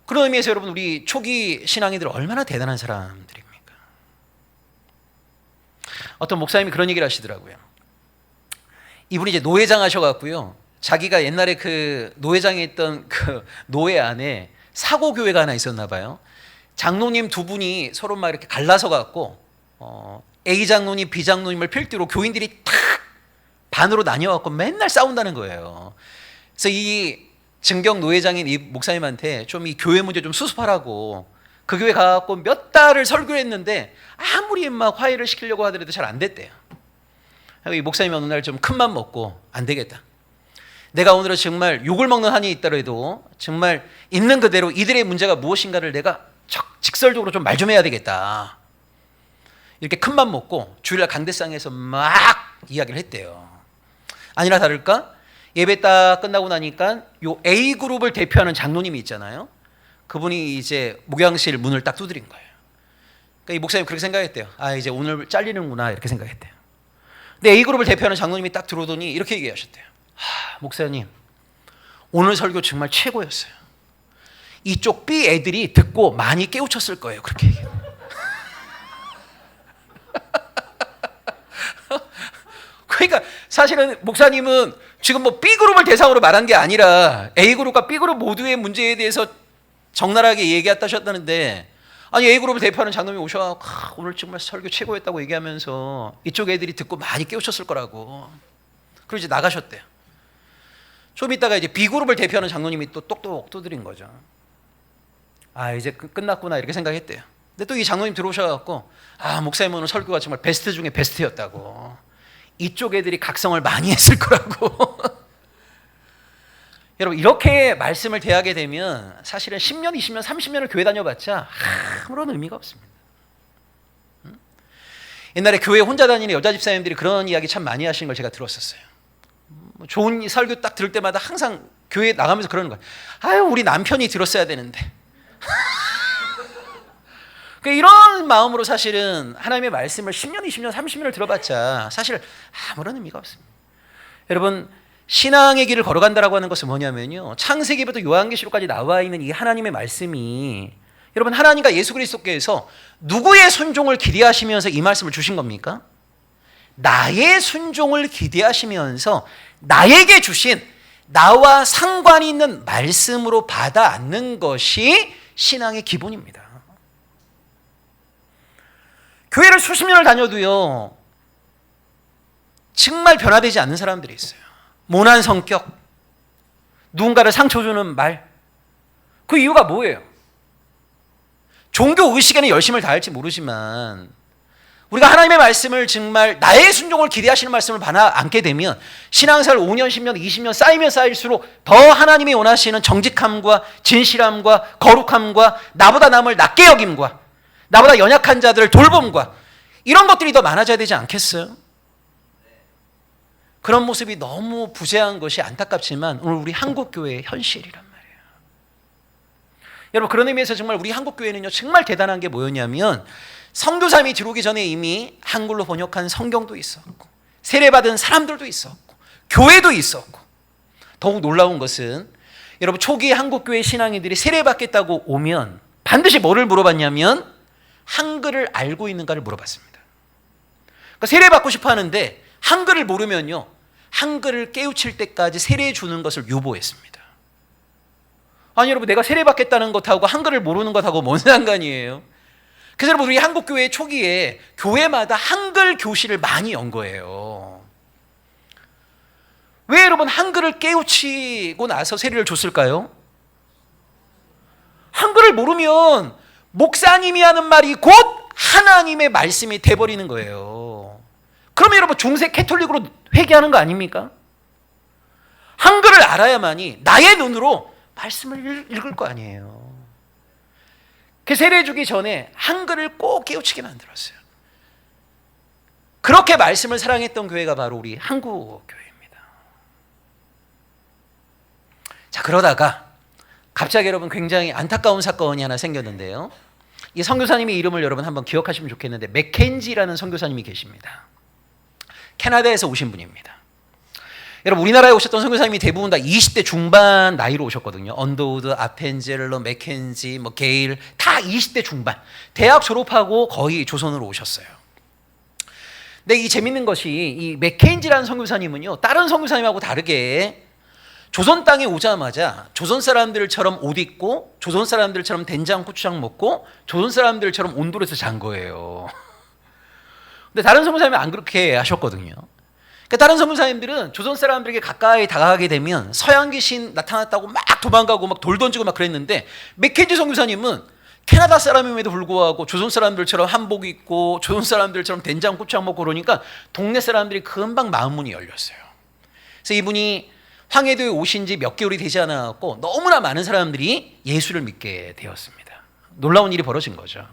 그런 의미에서 여러분, 우리 초기 신앙인들 얼마나 대단한 사람들입니까? 어떤 목사님이 그런 얘기를 하시더라고요. 이분이 이제 노회장 하셔갖고요, 자기가 옛날에 그 노회장에 있던 그 노회 안에 사고교회가 하나 있었나 봐요. 장로님 두 분이 서로 막 이렇게 갈라서 갖고 A 장로님, B 장로님을 필두로 교인들이 탁 반으로 나뉘어갖고 맨날 싸운다는 거예요. 그래서 이 증경 노회장인 이 목사님한테 좀 이 교회 문제 좀 수습하라고 그 교회 가갖고 몇 달을 설교를 했는데 아무리 막 화해를 시키려고 하더라도 잘 안 됐대요. 이 목사님이 어느 날 좀 큰 맘 먹고, 안 되겠다, 내가 오늘은 정말 욕을 먹는 한이 있더라도 정말 있는 그대로 이들의 문제가 무엇인가를 내가 직설적으로 좀 말 좀 해야 되겠다, 이렇게 큰 맘 먹고 주일날 강대상에서 막 이야기를 했대요. 아니나 다를까 예배 딱 끝나고 나니까 요 A그룹을 대표하는 장로님이 있잖아요. 그분이 이제 목양실 문을 딱 두드린 거예요. 그러니까 이 목사님 그렇게 생각했대요. 아, 이제 오늘 잘리는구나, 이렇게 생각했대요. 근데 A그룹을 대표하는 장로님이 딱 들어오더니 이렇게 얘기하셨대요. 목사님, 오늘 설교 정말 최고였어요. 이쪽 B 애들이 듣고 많이 깨우쳤을 거예요. 그렇게 얘기해요. 그러니까 사실은 목사님은 지금 뭐 B그룹을 대상으로 말한 게 아니라 A그룹과 B그룹 모두의 문제에 대해서 적나라하게 얘기하셨다는데, 아니 A그룹을 대표하는 장로님이 오셔서 오늘 정말 설교 최고였다고 얘기하면서 이쪽 애들이 듣고 많이 깨우쳤을 거라고. 그리고 이제 나가셨대요. 좀 있다가 이제 B그룹을 대표하는 장로님이 또 똑똑 두드린 거죠. 아, 이제 끝났구나, 이렇게 생각했대요. 근데 또 이 장로님 들어오셔서 목사님 오늘 설교가 정말 베스트 중에 베스트였다고. 이쪽 애들이 각성을 많이 했을 거라고. 여러분, 이렇게 말씀을 대하게 되면 사실은 10년, 20년, 30년을 교회 다녀봤자 아무런 의미가 없습니다. 옛날에 교회 혼자 다니는 여자 집사님들이 그런 이야기 참 많이 하시는 걸 제가 들었었어요. 좋은 설교 딱 들을 때마다 항상 교회 나가면서 그러는 거예요. 아유, 우리 남편이 들었어야 되는데. 이런 마음으로 사실은 하나님의 말씀을 10년, 20년, 30년을 들어봤자 사실 아무런 의미가 없습니다. 여러분, 신앙의 길을 걸어간다라고 하는 것은 뭐냐면요, 창세기부터 요한계시록까지 나와 있는 이 하나님의 말씀이 여러분, 하나님과 예수 그리스도께서 누구의 순종을 기대하시면서 이 말씀을 주신 겁니까? 나의 순종을 기대하시면서 나에게 주신 나와 상관이 있는 말씀으로 받아 안는 것이 신앙의 기본입니다. 교회를 수십 년을 다녀도요, 정말 변화되지 않는 사람들이 있어요. 모난 성격, 누군가를 상처 주는 말. 그 이유가 뭐예요? 종교 의식에는 열심을 다할지 모르지만 우리가 하나님의 말씀을 정말 나의 순종을 기대하시는 말씀을 받아 안게 되면 신앙생활 5년, 10년, 20년 쌓이면 쌓일수록 더 하나님이 원하시는 정직함과 진실함과 거룩함과 나보다 남을 낮게 여김과 나보다 연약한 자들을 돌봄과 이런 것들이 더 많아져야 되지 않겠어요? 그런 모습이 너무 부재한 것이 안타깝지만 오늘 우리 한국교회의 현실이란 말이에요. 여러분, 그런 의미에서 정말 우리 한국교회는요, 정말 대단한 게 뭐였냐면 선교사님이 들어오기 전에 이미 한글로 번역한 성경도 있었고 세례받은 사람들도 있었고 교회도 있었고, 더욱 놀라운 것은 여러분, 초기 한국교회 신앙인들이 세례받겠다고 오면 반드시 뭐를 물어봤냐면 한글을 알고 있는가를 물어봤습니다. 그러니까 세례받고 싶어 하는데 한글을 모르면요, 한글을 깨우칠 때까지 세례 주는 것을 유보했습니다. 아니 여러분, 내가 세례받겠다는 것하고 한글을 모르는 것하고 뭔 상관이에요? 그래서 여러분, 우리 한국교회 초기에 교회마다 한글 교실을 많이 연 거예요. 왜 여러분 한글을 깨우치고 나서 세례를 줬을까요? 한글을 모르면 목사님이 하는 말이 곧 하나님의 말씀이 돼버리는 거예요. 그러면 여러분 중세 캐톨릭으로 회개하는 거 아닙니까? 한글을 알아야만이 나의 눈으로 말씀을 읽을 거 아니에요. 그 세례 주기 전에 한글을 꼭 깨우치게 만들었어요. 그렇게 말씀을 사랑했던 교회가 바로 우리 한국교회입니다. 자, 그러다가 갑자기 여러분 굉장히 안타까운 사건이 하나 생겼는데요. 이 선교사님의 이름을 여러분 한번 기억하시면 좋겠는데 맥켄지라는 선교사님이 계십니다. 캐나다에서 오신 분입니다. 여러분, 우리나라에 오셨던 선교사님이 대부분 다 20대 중반 나이로 오셨거든요. 언더우드, 아펜젤러, 맥켄지, 게일 다 20대 중반. 대학 졸업하고 거의 조선으로 오셨어요. 근데 이 재밌는 것이 이 맥켄지라는 선교사님은요, 다른 선교사님하고 다르게 조선 땅에 오자마자 조선 사람들처럼 옷 입고 조선 사람들처럼 된장 고추장 먹고 조선 사람들처럼 온돌에서 잔 거예요. 근데 다른 선교사님은 안 그렇게 하셨거든요. 그러니까 다른 선교사님들은 조선 사람들에게 가까이 다가가게 되면 서양 귀신 나타났다고 막 도망가고 막 돌 던지고 막 그랬는데 맥켄지 선교사님은 캐나다 사람임에도 불구하고 조선 사람들처럼 한복 입고 조선 사람들처럼 된장 고추장 먹고 그러니까 동네 사람들이 금방 마음 문이 열렸어요. 그래서 이분이 황해도에 오신 지 몇 개월이 되지 않았고 너무나 많은 사람들이 예수를 믿게 되었습니다. 놀라운 일이 벌어진 거죠.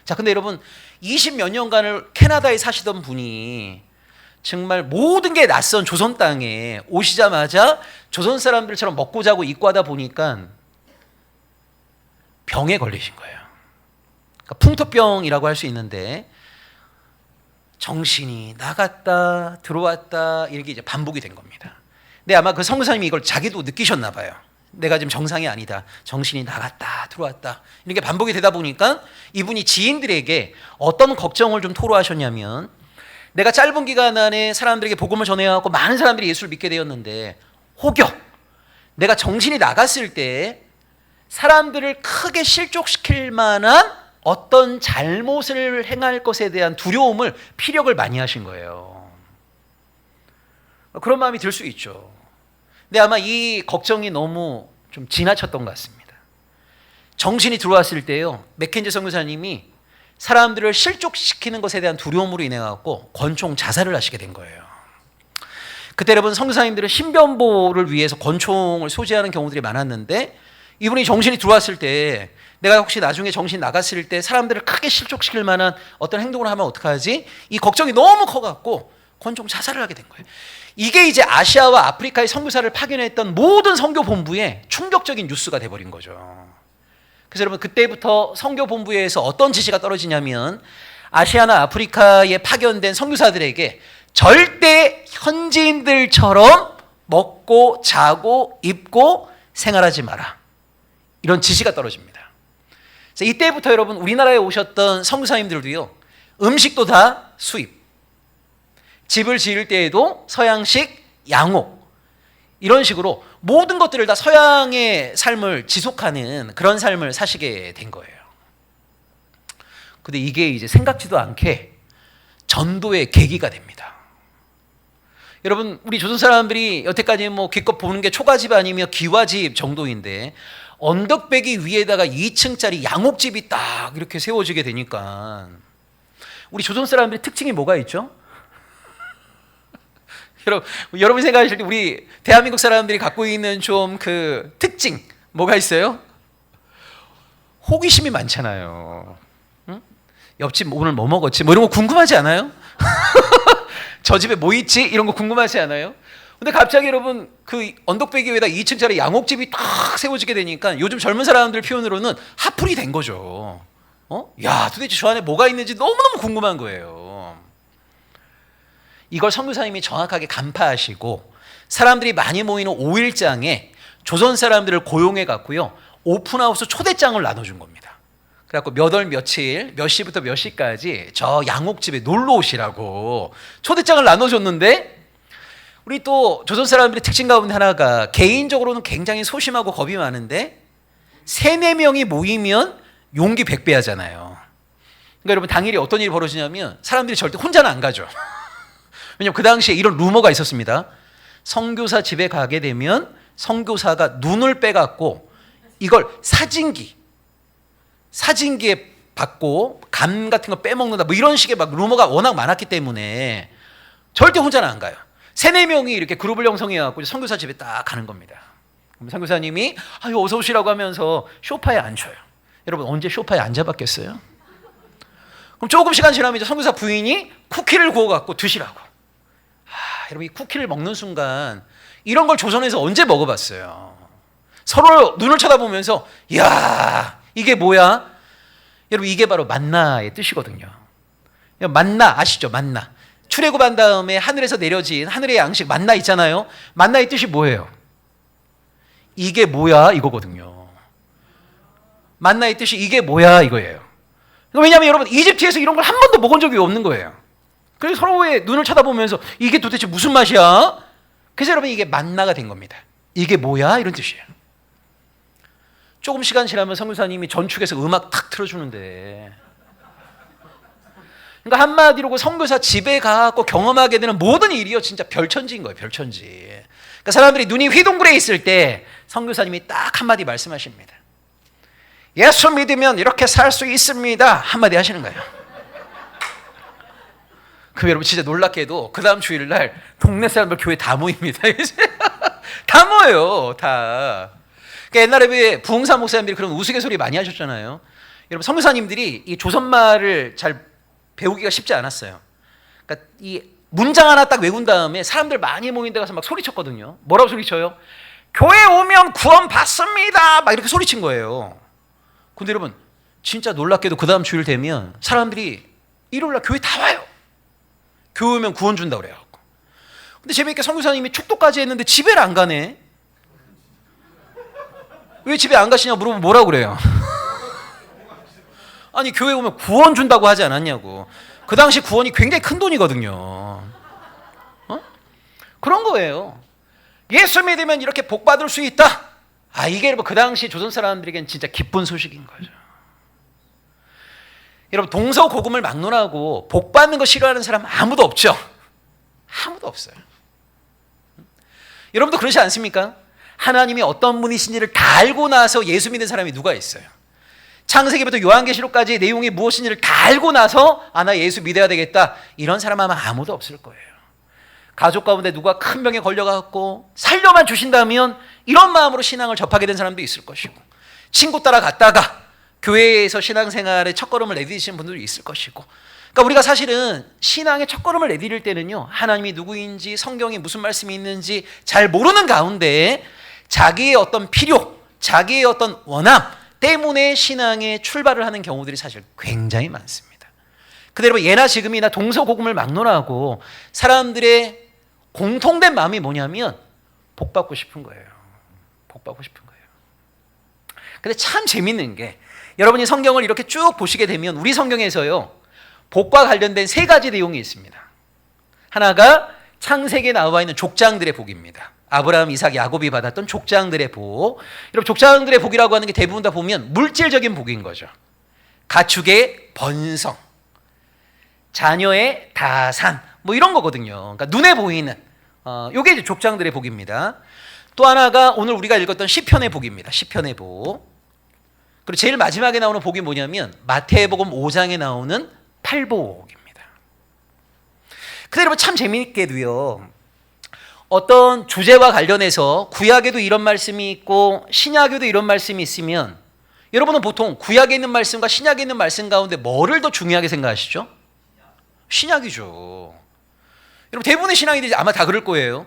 자, 근데 여러분 20몇 년간을 캐나다에 사시던 분이 정말 모든 게 낯선 조선 땅에 오시자마자 조선 사람들처럼 먹고 자고 입고 하다 보니까 병에 걸리신 거예요. 그러니까 풍토병이라고 할 수 있는데 정신이 나갔다 들어왔다 이렇게 이제 반복이 된 겁니다. 근데 아마 그 선교사님이 이걸 자기도 느끼셨나 봐요. 내가 지금 정상이 아니다. 정신이 나갔다 들어왔다 이렇게 반복이 되다 보니까 이분이 지인들에게 어떤 걱정을 좀 토로하셨냐면, 내가 짧은 기간 안에 사람들에게 복음을 전해갖고 많은 사람들이 예수를 믿게 되었는데 혹여 내가 정신이 나갔을 때 사람들을 크게 실족시킬 만한 어떤 잘못을 행할 것에 대한 두려움을 피력을 많이 하신 거예요. 그런 마음이 들 수 있죠. 근데 아마 이 걱정이 너무 좀 지나쳤던 것 같습니다. 정신이 들어왔을 때요, 맥켄지 선교사님이 사람들을 실족시키는 것에 대한 두려움으로 인해 갖고 권총 자살을 하시게 된 거예요. 그때 여러분 선교사님들은 신변보호를 위해서 권총을 소지하는 경우들이 많았는데 이분이 정신이 들어왔을 때 내가 혹시 나중에 정신 나갔을 때 사람들을 크게 실족시킬 만한 어떤 행동을 하면 어떡하지? 이 걱정이 너무 커갖고 권총 자살을 하게 된 거예요. 이게 이제 아시아와 아프리카의 선교사를 파견했던 모든 선교본부에 충격적인 뉴스가 돼버린 거죠. 그래서 여러분 그때부터 선교본부에서 어떤 지시가 떨어지냐면 아시아나 아프리카에 파견된 선교사들에게 절대 현지인들처럼 먹고 자고 입고 생활하지 마라, 이런 지시가 떨어집니다. 그래서 이때부터 여러분 우리나라에 오셨던 선교사님들도요, 음식도 다 수입, 집을 지을 때에도 서양식 양옥, 이런 식으로 모든 것들을 다 서양의 삶을 지속하는 그런 삶을 사시게 된 거예요. 근데 이게 이제 생각지도 않게 전도의 계기가 됩니다. 여러분, 우리 조선 사람들이 여태까지 뭐 기껏 보는 게 초가집 아니면 기와집 정도인데 언덕배기 위에다가 2층짜리 양옥집이 딱 이렇게 세워지게 되니까 우리 조선 사람들의 특징이 뭐가 있죠? 여러분 생각하실 때 우리 대한민국 사람들이 갖고 있는 좀 그 특징 뭐가 있어요? 호기심이 많잖아요. 응? 옆집 오늘 뭐 먹었지? 뭐 이런 거 궁금하지 않아요? 저 집에 뭐 있지? 이런 거 궁금하지 않아요? 근데 갑자기 여러분 그 언덕배기 위에다 2층짜리 양옥집이 딱 세워지게 되니까 요즘 젊은 사람들 표현으로는 핫플이 된 거죠. 야, 도대체 저 안에 뭐가 있는지 너무너무 궁금한 거예요. 이걸 선교사님이 정확하게 간파하시고 사람들이 많이 모이는 5일장에 조선 사람들을 고용해 갖고요, 오픈하우스 초대장을 나눠준 겁니다. 그래갖고 몇 월 며칠 몇 시부터 몇 시까지 저 양옥집에 놀러 오시라고 초대장을 나눠줬는데, 우리 또 조선 사람들의 특징 가운데 하나가 개인적으로는 굉장히 소심하고 겁이 많은데 3-4명이 모이면 용기 100배 하잖아요. 그러니까 여러분 당일에 어떤 일이 벌어지냐면 사람들이 절대 혼자는 안 가죠. 왜냐면 그 당시에 이런 루머가 있었습니다. 선교사 집에 가게 되면 선교사가 눈을 빼갖고 이걸 사진기에 받고 감 같은 거 빼먹는다, 뭐 이런 식의 막 루머가 워낙 많았기 때문에 절대 혼자는 안 가요. 3-4명이 이렇게 그룹을 형성해갖고 선교사 집에 딱 가는 겁니다. 그럼 선교사님이 아유 어서 오시라고 하면서 소파에 앉혀요. 여러분 언제 소파에 앉아봤겠어요? 그럼 조금 시간 지나면 이제 선교사 부인이 쿠키를 구워갖고 드시라고. 여러분 이 쿠키를 먹는 순간 이런 걸 조선에서 언제 먹어봤어요? 서로 눈을 쳐다보면서 이야 이게 뭐야? 여러분 이게 바로 만나의 뜻이거든요. 만나 아시죠? 만나. 출애굽한 다음에 하늘에서 내려진 하늘의 양식 만나 있잖아요. 만나의 뜻이 뭐예요? 이게 뭐야? 이거거든요. 만나의 뜻이 이게 뭐야? 이거예요. 왜냐하면 여러분 이집트에서 이런 걸 한 번도 먹은 적이 없는 거예요. 그래서 서로의 눈을 쳐다보면서 이게 도대체 무슨 맛이야? 그래서 여러분 이게 만나가 된 겁니다. 이게 뭐야? 이런 뜻이에요. 조금 시간 지나면 선교사님이 전축에서 음악 탁 틀어주는데, 그러니까 한마디로 선교사 집에 가고 경험하게 되는 모든 일이요 진짜 별천지인 거예요. 별천지. 그러니까 사람들이 눈이 휘둥그레 있을 때 선교사님이 딱 한마디 말씀하십니다. 예수 믿으면 이렇게 살 수 있습니다. 한마디 하시는 거예요. 그럼 여러분 진짜 놀랍게도 그 다음 주일날 동네 사람들 교회 다 모입니다. 다 모여요. 다. 그러니까 옛날에 왜 부흥사 목사님들이 그런 우스갯소리 많이 하셨잖아요. 여러분 선교사님들이 이 조선말을 잘 배우기가 쉽지 않았어요. 그러니까 이 문장 하나 딱 외운 다음에 사람들 많이 모인 데 가서 막 소리쳤거든요. 뭐라고 소리쳐요? 교회 오면 구원 받습니다. 막 이렇게 소리친 거예요. 근데 여러분 진짜 놀랍게도 그 다음 주일 되면 사람들이 일요일날 교회 다 와요. 교회 오면 구원 준다고 그래요. 근데 재미있게 선교사님이 축도까지 했는데 집에를 안 가네. 왜 집에 안 가시냐고 물어보면 뭐라고 그래요? 아니 교회 오면 구원 준다고 하지 않았냐고. 그 당시 구원이 굉장히 큰 돈이거든요. 그런 거예요. 예수 믿으면 이렇게 복 받을 수 있다. 이게 여러분 그 당시 조선 사람들에겐 진짜 기쁜 소식인 거죠. 여러분 동서고금을 막론하고 복 받는 거 싫어하는 사람 아무도 없죠. 아무도 없어요. 여러분도 그러지 않습니까? 하나님이 어떤 분이신지를 다 알고 나서 예수 믿는 사람이 누가 있어요? 창세기부터 요한계시록까지의 내용이 무엇인지를 다 알고 나서 나 예수 믿어야 되겠다, 이런 사람 아마 아무도 없을 거예요. 가족 가운데 누가 큰 병에 걸려갖고 살려만 주신다면 이런 마음으로 신앙을 접하게 된 사람도 있을 것이고, 친구 따라갔다가 교회에서 신앙생활의 첫걸음을 내디디신 분들도 있을 것이고, 그러니까 우리가 사실은 신앙의 첫걸음을 내디딜 때는요, 하나님이 누구인지 성경에 무슨 말씀이 있는지 잘 모르는 가운데 자기의 어떤 필요, 자기의 어떤 원함 때문에 신앙에 출발을 하는 경우들이 사실 굉장히 많습니다. 근데 여러분 예나 지금이나 동서고금을 막론하고 사람들의 공통된 마음이 뭐냐면 복 받고 싶은 거예요. 복 받고 싶은 거예요. 근데 참 재밌는 게 여러분이 성경을 이렇게 쭉 보시게 되면 우리 성경에서요, 복과 관련된 세 가지 내용이 있습니다. 하나가 창세기에 나와 있는 족장들의 복입니다. 아브라함, 이삭, 야곱이 받았던 족장들의 복. 여러분, 족장들의 복이라고 하는 게 대부분 다 보면 물질적인 복인 거죠. 가축의 번성, 자녀의 다산, 뭐 이런 거거든요. 그러니까 눈에 보이는 요게 이제 족장들의 복입니다. 또 하나가 오늘 우리가 읽었던 시편의 복입니다. 시편의 복. 그리고 제일 마지막에 나오는 복이 뭐냐면 마태복음 5장에 나오는 팔복입니다. 근데 여러분 참 재미있게도요, 어떤 주제와 관련해서 구약에도 이런 말씀이 있고 신약에도 이런 말씀이 있으면 여러분은 보통 구약에 있는 말씀과 신약에 있는 말씀 가운데 뭐를 더 중요하게 생각하시죠? 신약이죠. 여러분 대부분의 신앙인들이 아마 다 그럴 거예요.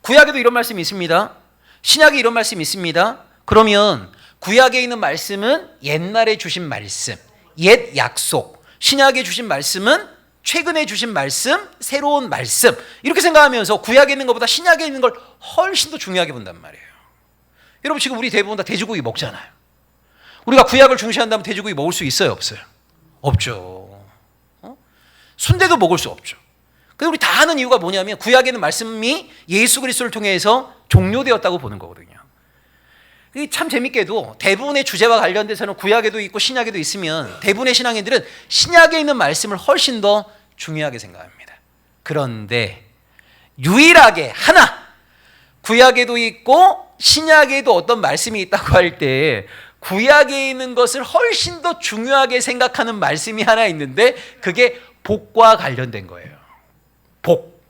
구약에도 이런 말씀이 있습니다. 신약에 이런 말씀이 있습니다. 그러면 구약에 있는 말씀은 옛날에 주신 말씀, 옛 약속, 신약에 주신 말씀은 최근에 주신 말씀, 새로운 말씀, 이렇게 생각하면서 구약에 있는 것보다 신약에 있는 걸 훨씬 더 중요하게 본단 말이에요. 여러분 지금 우리 대부분 다 돼지고기 먹잖아요. 우리가 구약을 중시한다면 돼지고기 먹을 수 있어요, 없어요? 없죠. 순대도 먹을 수 없죠. 근데 우리 다 아는 이유가 뭐냐면 구약에 있는 말씀이 예수 그리스도를 통해서 종료되었다고 보는 거거든요. 이게 참 재밌게도 대부분의 주제와 관련돼서는 구약에도 있고 신약에도 있으면 대부분의 신앙인들은 신약에 있는 말씀을 훨씬 더 중요하게 생각합니다. 그런데 유일하게 하나, 구약에도 있고 신약에도 어떤 말씀이 있다고 할 때 구약에 있는 것을 훨씬 더 중요하게 생각하는 말씀이 하나 있는데 그게 복과 관련된 거예요. 복.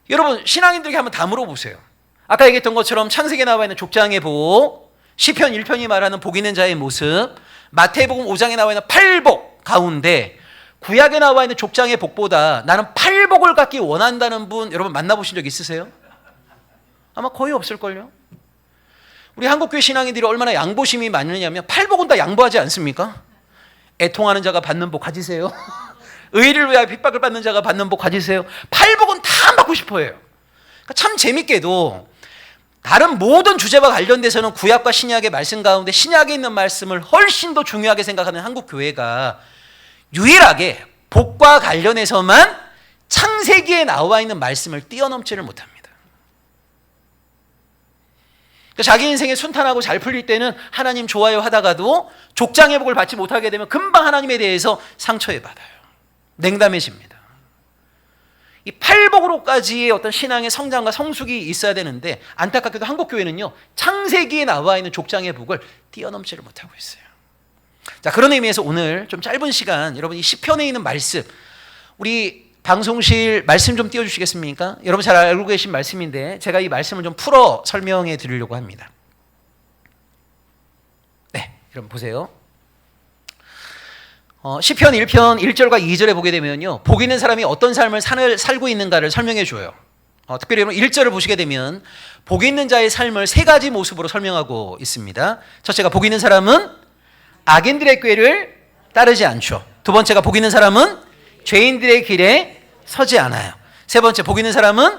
여러분 신앙인들에게 한번 다 물어보세요. 아까 얘기했던 것처럼 창세기에 나와 있는 족장의 복, 시편 1편이 말하는 복 있는 자의 모습, 마태복음 5장에 나와 있는 팔복 가운데 구약에 나와 있는 족장의 복보다 나는 팔복을 갖기 원한다는 분 여러분 만나보신 적 있으세요? 아마 거의 없을걸요. 우리 한국교회 신앙인들이 얼마나 양보심이 많으냐면 팔복은 다 양보하지 않습니까? 애통하는 자가 받는 복 가지세요. 의를 위하여 핍박을 받는 자가 받는 복 가지세요. 팔복은 다 받고 싶어해요. 그러니까 참 재밌게도 다른 모든 주제와 관련돼서는 구약과 신약의 말씀 가운데 신약에 있는 말씀을 훨씬 더 중요하게 생각하는 한국교회가 유일하게 복과 관련해서만 창세기에 나와 있는 말씀을 뛰어넘지를 못합니다. 그러니까 자기 인생에 순탄하고 잘 풀릴 때는 하나님 좋아요 하다가도 족장의 복을 받지 못하게 되면 금방 하나님에 대해서 상처에 받아요. 냉담해집니다. 이 팔복으로까지의 어떤 신앙의 성장과 성숙이 있어야 되는데 안타깝게도 한국교회는요 창세기에 나와 있는 족장의 복을 뛰어넘지를 못하고 있어요. 자, 그런 의미에서 오늘 좀 짧은 시간 여러분 이 시편에 있는 말씀, 우리 방송실 말씀 좀 띄워주시겠습니까? 여러분 잘 알고 계신 말씀인데 제가 이 말씀을 좀 풀어 설명해 드리려고 합니다. 네, 여러분 보세요. 시편 1편 1절과 2절에 보게 되면요 복 있는 사람이 어떤 삶을 살고 있는가를 설명해 줘요. 특별히 1절을 보시게 되면 복 있는 자의 삶을 세 가지 모습으로 설명하고 있습니다. 첫째가 복 있는 사람은 악인들의 꾀를 따르지 않죠. 두 번째가 복 있는 사람은 죄인들의 길에 서지 않아요. 세 번째 복 있는 사람은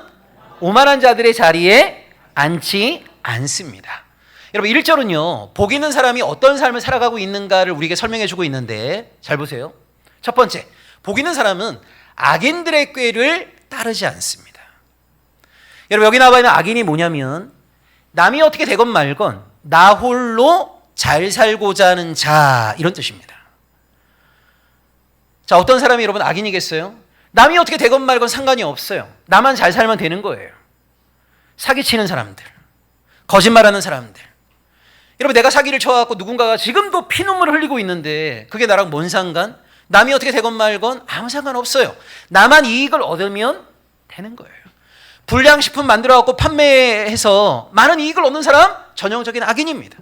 오만한 자들의 자리에 앉지 않습니다. 여러분 1절은요 복 있는 사람이 어떤 삶을 살아가고 있는가를 우리에게 설명해 주고 있는데 잘 보세요. 첫 번째, 복 있는 사람은 악인들의 꾀를 따르지 않습니다. 여러분 여기 나와 있는 악인이 뭐냐면 남이 어떻게 되건 말건 나 홀로 잘 살고자 하는 자, 이런 뜻입니다. 자, 어떤 사람이 여러분 악인이겠어요? 남이 어떻게 되건 말건 상관이 없어요. 나만 잘 살면 되는 거예요. 사기치는 사람들, 거짓말하는 사람들. 여러분 내가 사기를 쳐갖고 누군가가 지금도 피눈물을 흘리고 있는데 그게 나랑 뭔 상관? 남이 어떻게 되건 말건 아무 상관없어요. 나만 이익을 얻으면 되는 거예요. 불량식품 만들어갖고 판매해서 많은 이익을 얻는 사람 전형적인 악인입니다.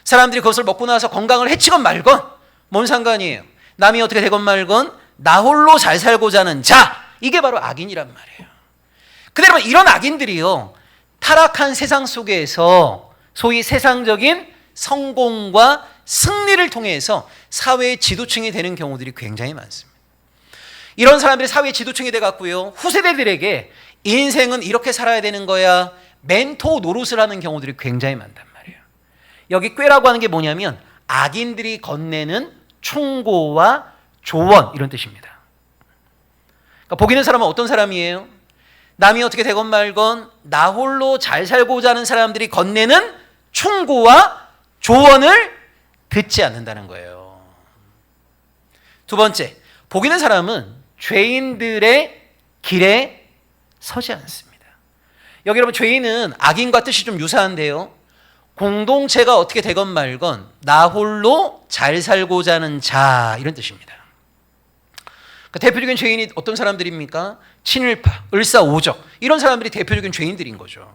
사람들이 그것을 먹고 나서 건강을 해치건 말건 뭔 상관이에요. 남이 어떻게 되건 말건 나 홀로 잘 살고자 하는 자, 이게 바로 악인이란 말이에요. 근데 여러분 이런 악인들이요 타락한 세상 속에서 소위 세상적인 성공과 승리를 통해서 사회의 지도층이 되는 경우들이 굉장히 많습니다. 이런 사람들이 사회의 지도층이 돼갖고요 후세대들에게 인생은 이렇게 살아야 되는 거야 멘토 노릇을 하는 경우들이 굉장히 많단 말이에요. 여기 꾀라고 하는 게 뭐냐면 악인들이 건네는 충고와 조언 이런 뜻입니다. 그러니까 복 있는 사람은 어떤 사람이에요? 남이 어떻게 되건 말건 나 홀로 잘 살고자 하는 사람들이 건네는 충고와 조언을 듣지 않는다는 거예요. 두 번째, 복 있는 사람은 죄인들의 길에 서지 않습니다. 여기 여러분 죄인은 악인과 뜻이 좀 유사한데요. 공동체가 어떻게 되건 말건 나 홀로 잘 살고자 하는 자 이런 뜻입니다. 그러니까 대표적인 죄인이 어떤 사람들입니까? 친일파, 을사오적 이런 사람들이 대표적인 죄인들인 거죠.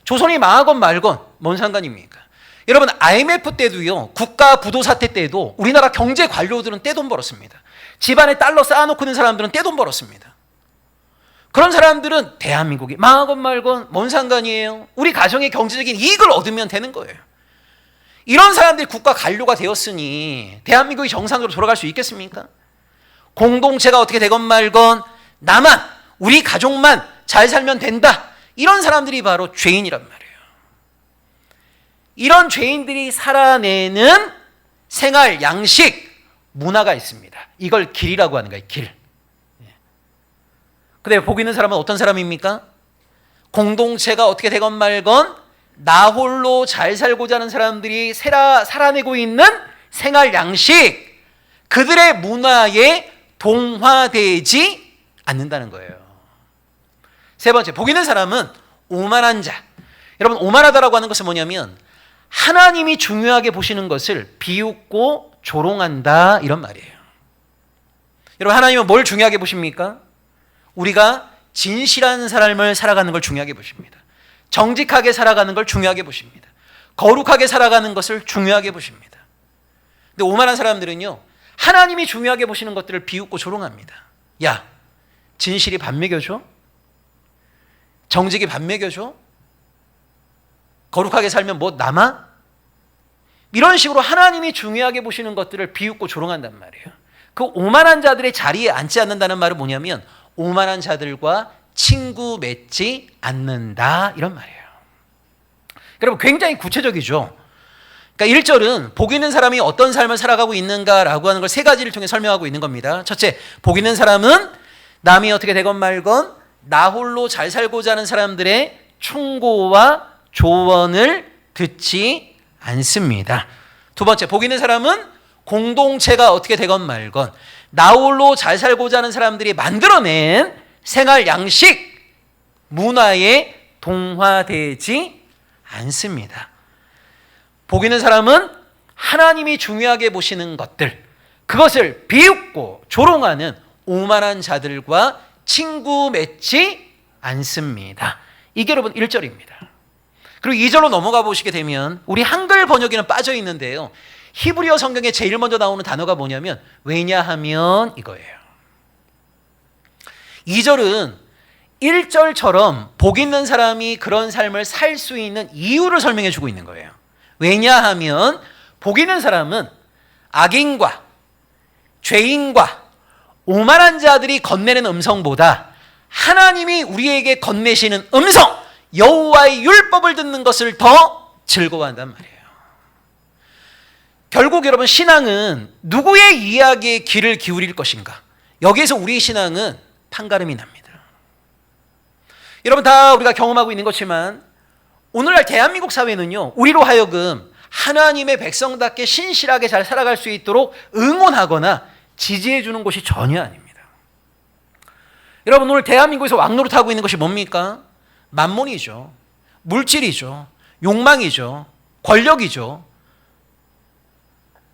조선이 망하건 말건 뭔 상관입니까? 여러분 IMF 때도요, 국가 부도 사태 때도 우리나라 경제 관료들은 떼돈 벌었습니다. 집안에 달러 쌓아놓고 있는 사람들은 떼돈 벌었습니다. 그런 사람들은 대한민국이 망하건 말건 뭔 상관이에요? 우리 가정의 경제적인 이익을 얻으면 되는 거예요. 이런 사람들이 국가 관료가 되었으니 대한민국이 정상적으로 돌아갈 수 있겠습니까? 공동체가 어떻게 되건 말건 나만, 우리 가족만 잘 살면 된다. 이런 사람들이 바로 죄인이란 말이에요. 이런 죄인들이 살아내는 생활 양식, 문화가 있습니다. 이걸 길이라고 하는 거예요. 길. 근데 복 있는 사람은 어떤 사람입니까? 공동체가 어떻게 되건 말건 나 홀로 잘 살고자 하는 사람들이 살아내고 있는 생활 양식, 그들의 문화에 동화되지 않는다는 거예요. 세 번째, 복 있는 사람은 오만한 자. 여러분 오만하다라고 하는 것은 뭐냐면 하나님이 중요하게 보시는 것을 비웃고 조롱한다 이런 말이에요. 여러분 하나님은 뭘 중요하게 보십니까? 우리가 진실한 삶을 살아가는 걸 중요하게 보십니다. 정직하게 살아가는 걸 중요하게 보십니다. 거룩하게 살아가는 것을 중요하게 보십니다. 근데 오만한 사람들은요, 하나님이 중요하게 보시는 것들을 비웃고 조롱합니다. 야, 진실이 밥 먹여줘? 정직이 밥 먹여줘? 거룩하게 살면 뭐 남아? 이런 식으로 하나님이 중요하게 보시는 것들을 비웃고 조롱한단 말이에요. 그 오만한 자들의 자리에 앉지 않는다는 말은 뭐냐면 오만한 자들과 친구 맺지 않는다 이런 말이에요. 여러분 굉장히 구체적이죠. 그러니까 1절은 복 있는 사람이 어떤 삶을 살아가고 있는가라고 하는 걸 세 가지를 통해 설명하고 있는 겁니다. 첫째, 복 있는 사람은 남이 어떻게 되건 말건 나 홀로 잘 살고자 하는 사람들의 충고와 조언을 듣지 않습니다. 두 번째, 복 있는 사람은 공동체가 어떻게 되건 말건 나 홀로 잘 살고자 하는 사람들이 만들어낸 생활 양식, 문화에 동화되지 않습니다. 복 있는 사람은 하나님이 중요하게 보시는 것들, 그것을 비웃고 조롱하는 오만한 자들과 친구 맺지 않습니다. 이게 여러분 1절입니다. 그리고 2절로 넘어가 보시게 되면 우리 한글 번역에는 빠져 있는데요, 히브리어 성경에 제일 먼저 나오는 단어가 뭐냐면 왜냐하면 이거예요. 2절은 1절처럼 복 있는 사람이 그런 삶을 살 수 있는 이유를 설명해 주고 있는 거예요. 왜냐하면 복 있는 사람은 악인과 죄인과 오만한 자들이 건네는 음성보다 하나님이 우리에게 건네시는 음성, 여호와의 율법을 듣는 것을 더 즐거워한단 말이에요. 결국 여러분 신앙은 누구의 이야기에 귀를 기울일 것인가? 여기에서 우리의 신앙은 판가름이 납니다. 여러분 다 우리가 경험하고 있는 것이지만 오늘날 대한민국 사회는요, 우리로 하여금 하나님의 백성답게 신실하게 잘 살아갈 수 있도록 응원하거나 지지해 주는 곳이 전혀 아닙니다. 여러분 오늘 대한민국에서 왕노릇하고 있는 것이 뭡니까? 만몬이죠. 물질이죠. 욕망이죠. 권력이죠.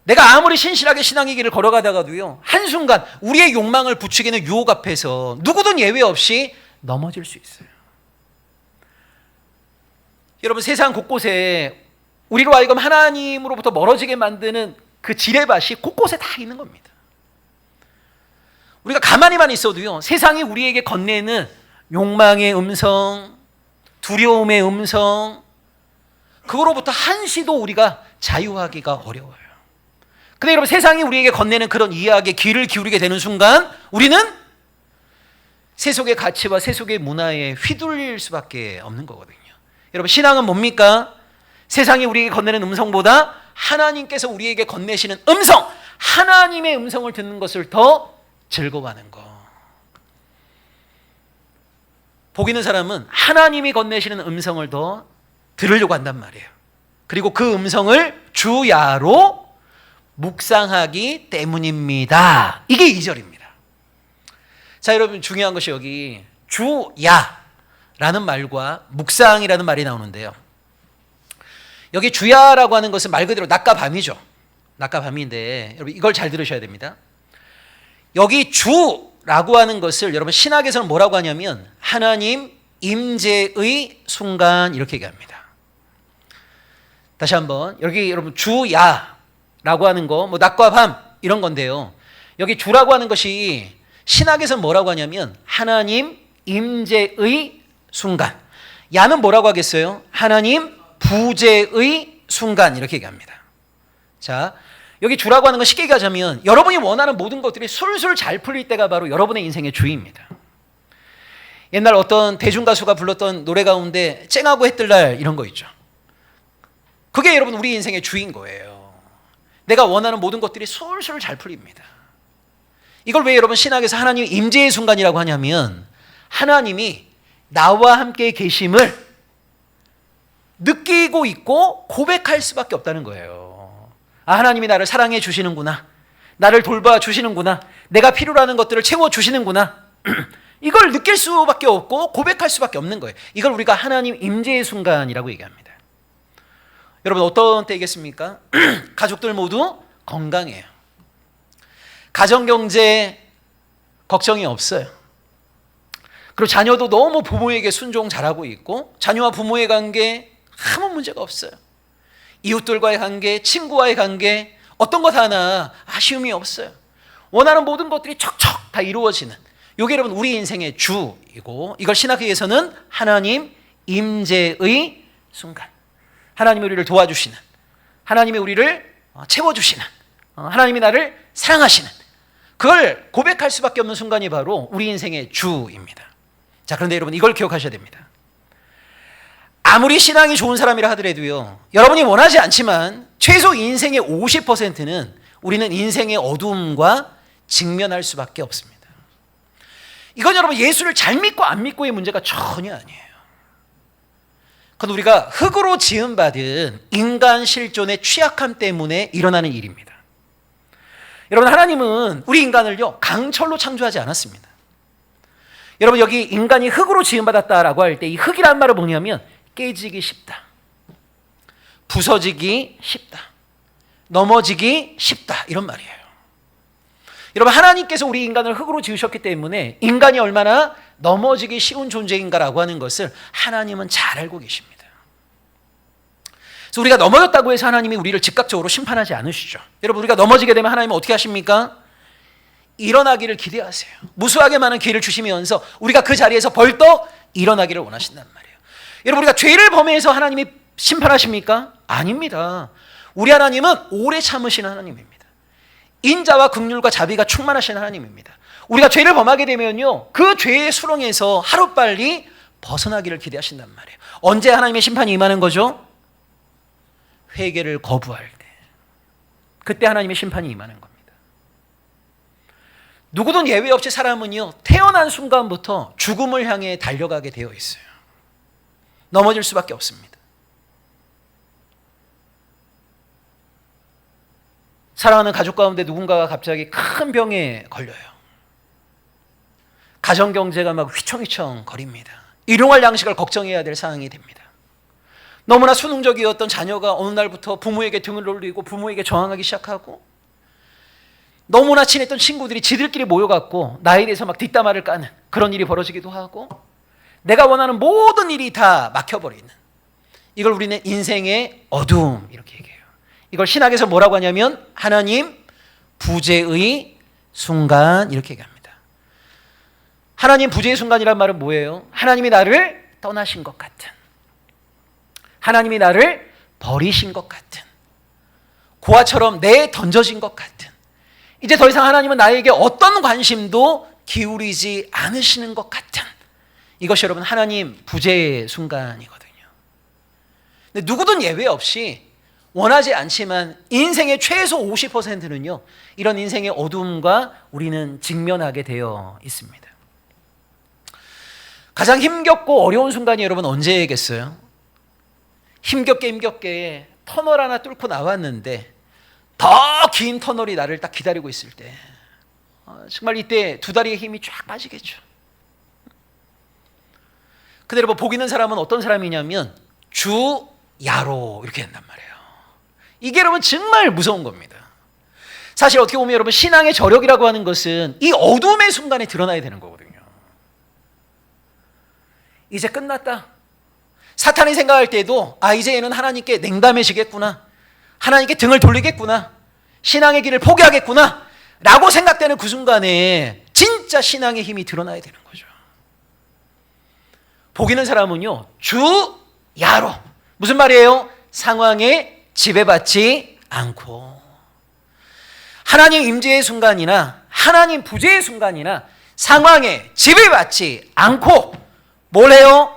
내가 아무리 신실하게 신앙의 길을 걸어가다가도요, 한순간 우리의 욕망을 부추기는 유혹 앞에서 누구든 예외 없이 넘어질 수 있어요. 여러분 세상 곳곳에 우리로 하여금 하나님으로부터 멀어지게 만드는 그 지뢰밭이 곳곳에 다 있는 겁니다. 우리가 가만히만 있어도요, 세상이 우리에게 건네는 욕망의 음성, 두려움의 음성, 그거로부터 한시도 우리가 자유하기가 어려워요. 근데 여러분 세상이 우리에게 건네는 그런 이야기에 귀를 기울이게 되는 순간 우리는 세속의 가치와 세속의 문화에 휘둘릴 수밖에 없는 거거든요. 여러분 신앙은 뭡니까? 세상이 우리에게 건네는 음성보다 하나님께서 우리에게 건네시는 음성, 하나님의 음성을 듣는 것을 더 즐거워하는 거. 복 있는 사람은 하나님이 건네시는 음성을 더 들으려고 한단 말이에요. 그리고 그 음성을 주야로 묵상하기 때문입니다. 이게 2절입니다. 자, 여러분 중요한 것이 여기 주야라는 말과 묵상이라는 말이 나오는데요. 여기 주야라고 하는 것은 말 그대로 낮과 밤이죠. 낮과 밤인데 여러분 이걸 잘 들으셔야 됩니다. 여기 주라고 하는 것을 여러분 신학에서는 뭐라고 하냐면 하나님 임재의 순간 이렇게 얘기합니다. 다시 한번 여기 여러분 주야라고 하는 거 뭐 낮과 밤 이런 건데요. 여기 주라고 하는 것이 신학에서는 뭐라고 하냐면 하나님 임재의 순간. 야는 뭐라고 하겠어요? 하나님 부재의 순간 이렇게 얘기합니다. 자, 여기 주라고 하는 건 쉽게 얘기하자면 여러분이 원하는 모든 것들이 술술 잘 풀릴 때가 바로 여러분의 인생의 주입니다. 옛날 어떤 대중가수가 불렀던 노래 가운데 쨍하고 해뜰날 이런 거 있죠. 그게 여러분 우리 인생의 주인 거예요. 내가 원하는 모든 것들이 술술 잘 풀립니다. 이걸 왜 여러분 신학에서 하나님 임재의 순간이라고 하냐면 하나님이 나와 함께 계심을 느끼고 있고 고백할 수밖에 없다는 거예요. 아, 하나님이 나를 사랑해 주시는구나. 나를 돌봐 주시는구나. 내가 필요로 하는 것들을 채워 주시는구나. 이걸 느낄 수밖에 없고 고백할 수밖에 없는 거예요. 이걸 우리가 하나님 임재의 순간이라고 얘기합니다. 여러분 어떤 때이겠습니까? 가족들 모두 건강해요. 가정경제 걱정이 없어요. 그리고 자녀도 너무 부모에게 순종 잘하고 있고 자녀와 부모의 관계 아무 문제가 없어요. 이웃들과의 관계, 친구와의 관계 어떤 것 하나 아쉬움이 없어요. 원하는 모든 것들이 척척 다 이루어지는 이게 여러분 우리 인생의 주이고 이걸 신학에서는 하나님 임재의 순간. 하나님이 우리를 도와주시는, 하나님이 우리를 채워주시는, 하나님이 나를 사랑하시는 그걸 고백할 수밖에 없는 순간이 바로 우리 인생의 주입니다. 자, 그런데 여러분 이걸 기억하셔야 됩니다. 아무리 신앙이 좋은 사람이라 하더라도요, 여러분이 원하지 않지만 최소 인생의 50%는 우리는 인생의 어두움과 직면할 수밖에 없습니다. 이건 여러분 예수를 잘 믿고 안 믿고의 문제가 전혀 아니에요. 그건 우리가 흙으로 지음받은 인간 실존의 취약함 때문에 일어나는 일입니다. 여러분 하나님은 우리 인간을요 강철로 창조하지 않았습니다. 여러분 여기 인간이 흙으로 지음받았다라고 할 때 이 흙이라는 말은 뭐냐면 깨지기 쉽다, 부서지기 쉽다, 넘어지기 쉽다 이런 말이에요. 여러분 하나님께서 우리 인간을 흙으로 지으셨기 때문에 인간이 얼마나 넘어지기 쉬운 존재인가라고 하는 것을 하나님은 잘 알고 계십니다. 그래서 우리가 넘어졌다고 해서 하나님이 우리를 즉각적으로 심판하지 않으시죠. 여러분 우리가 넘어지게 되면 하나님은 어떻게 하십니까? 일어나기를 기대하세요. 무수하게 많은 기회를 주시면서 우리가 그 자리에서 벌떡 일어나기를 원하신단 말이에요. 여러분 우리가 죄를 범해서 하나님이 심판하십니까? 아닙니다. 우리 하나님은 오래 참으시는 하나님입니다. 인자와 긍휼과 자비가 충만하신 하나님입니다. 우리가 죄를 범하게 되면요 그 죄의 수렁에서 하루빨리 벗어나기를 기대하신단 말이에요. 언제 하나님의 심판이 임하는 거죠? 회개를 거부할 때, 그때 하나님의 심판이 임하는 겁니다. 누구든 예외 없이 사람은요 태어난 순간부터 죽음을 향해 달려가게 되어 있어요. 넘어질 수밖에 없습니다. 사랑하는 가족 가운데 누군가가 갑자기 큰 병에 걸려요. 가정경제가 막 휘청휘청 거립니다. 일용할 양식을 걱정해야 될 상황이 됩니다. 너무나 순응적이었던 자녀가 어느 날부터 부모에게 등을 돌리고 부모에게 저항하기 시작하고, 너무나 친했던 친구들이 지들끼리 모여갖고 나에 대해서 막 뒷담화를 까는 그런 일이 벌어지기도 하고, 내가 원하는 모든 일이 다 막혀버리는, 이걸 우리는 인생의 어두움 이렇게 얘기해요. 이걸 신학에서 뭐라고 하냐면 하나님 부재의 순간 이렇게 얘기합니다. 하나님 부재의 순간이란 말은 뭐예요? 하나님이 나를 떠나신 것 같은, 하나님이 나를 버리신 것 같은, 고아처럼 내던져진 것 같은, 이제 더 이상 하나님은 나에게 어떤 관심도 기울이지 않으시는 것 같은, 이것이 여러분 하나님 부재의 순간이거든요. 근데 누구든 예외 없이 원하지 않지만 인생의 최소 50%는요, 이런 인생의 어두움과 우리는 직면하게 되어 있습니다. 가장 힘겹고 어려운 순간이 여러분 언제겠어요? 힘겹게 터널 하나 뚫고 나왔는데 더 긴 터널이 나를 딱 기다리고 있을 때, 정말 이때 두 다리의 힘이 쫙 빠지겠죠. 근데 여러분, 복 있는 사람은 어떤 사람이냐면 주야로 이렇게 된단 말이에요. 이게 여러분 정말 무서운 겁니다. 사실 어떻게 보면 여러분, 신앙의 저력이라고 하는 것은 이 어둠의 순간에 드러나야 되는 거거든요. 이제 끝났다. 사탄이 생각할 때도 이제 얘는 하나님께 냉담해지겠구나, 하나님께 등을 돌리겠구나, 신앙의 길을 포기하겠구나 라고 생각되는 그 순간에 진짜 신앙의 힘이 드러나야 되는 거죠. 복 있는 사람은요, 주야로, 무슨 말이에요? 상황에 지배받지 않고, 하나님 임재의 순간이나 하나님 부재의 순간이나 상황에 지배받지 않고 뭘 해요?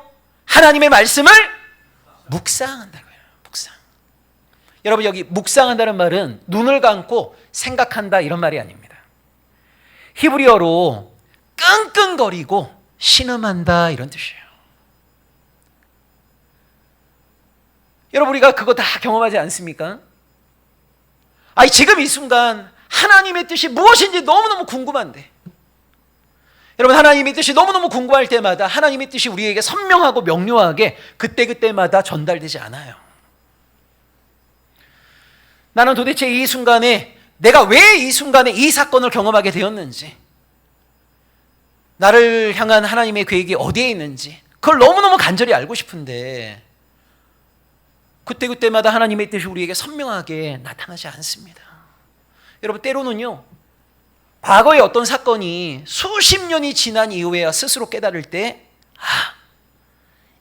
하나님의 말씀을 묵상한다고요. 묵상. 여러분, 여기 묵상한다는 말은 눈을 감고 생각한다 이런 말이 아닙니다. 히브리어로 끙끙거리고 신음한다 이런 뜻이에요. 여러분, 우리가 그거 다 경험하지 않습니까? 지금 이 순간 하나님의 뜻이 무엇인지 너무너무 궁금한데, 여러분, 하나님의 뜻이 너무너무 궁금할 때마다 하나님의 뜻이 우리에게 선명하고 명료하게 그때그때마다 전달되지 않아요. 나는 도대체 이 순간에, 내가 왜 이 순간에 이 사건을 경험하게 되었는지, 나를 향한 하나님의 계획이 어디에 있는지 그걸 너무너무 간절히 알고 싶은데 그때그때마다 하나님의 뜻이 우리에게 선명하게 나타나지 않습니다. 여러분, 때로는요, 과거의 어떤 사건이 수십 년이 지난 이후에야 스스로 깨달을 때,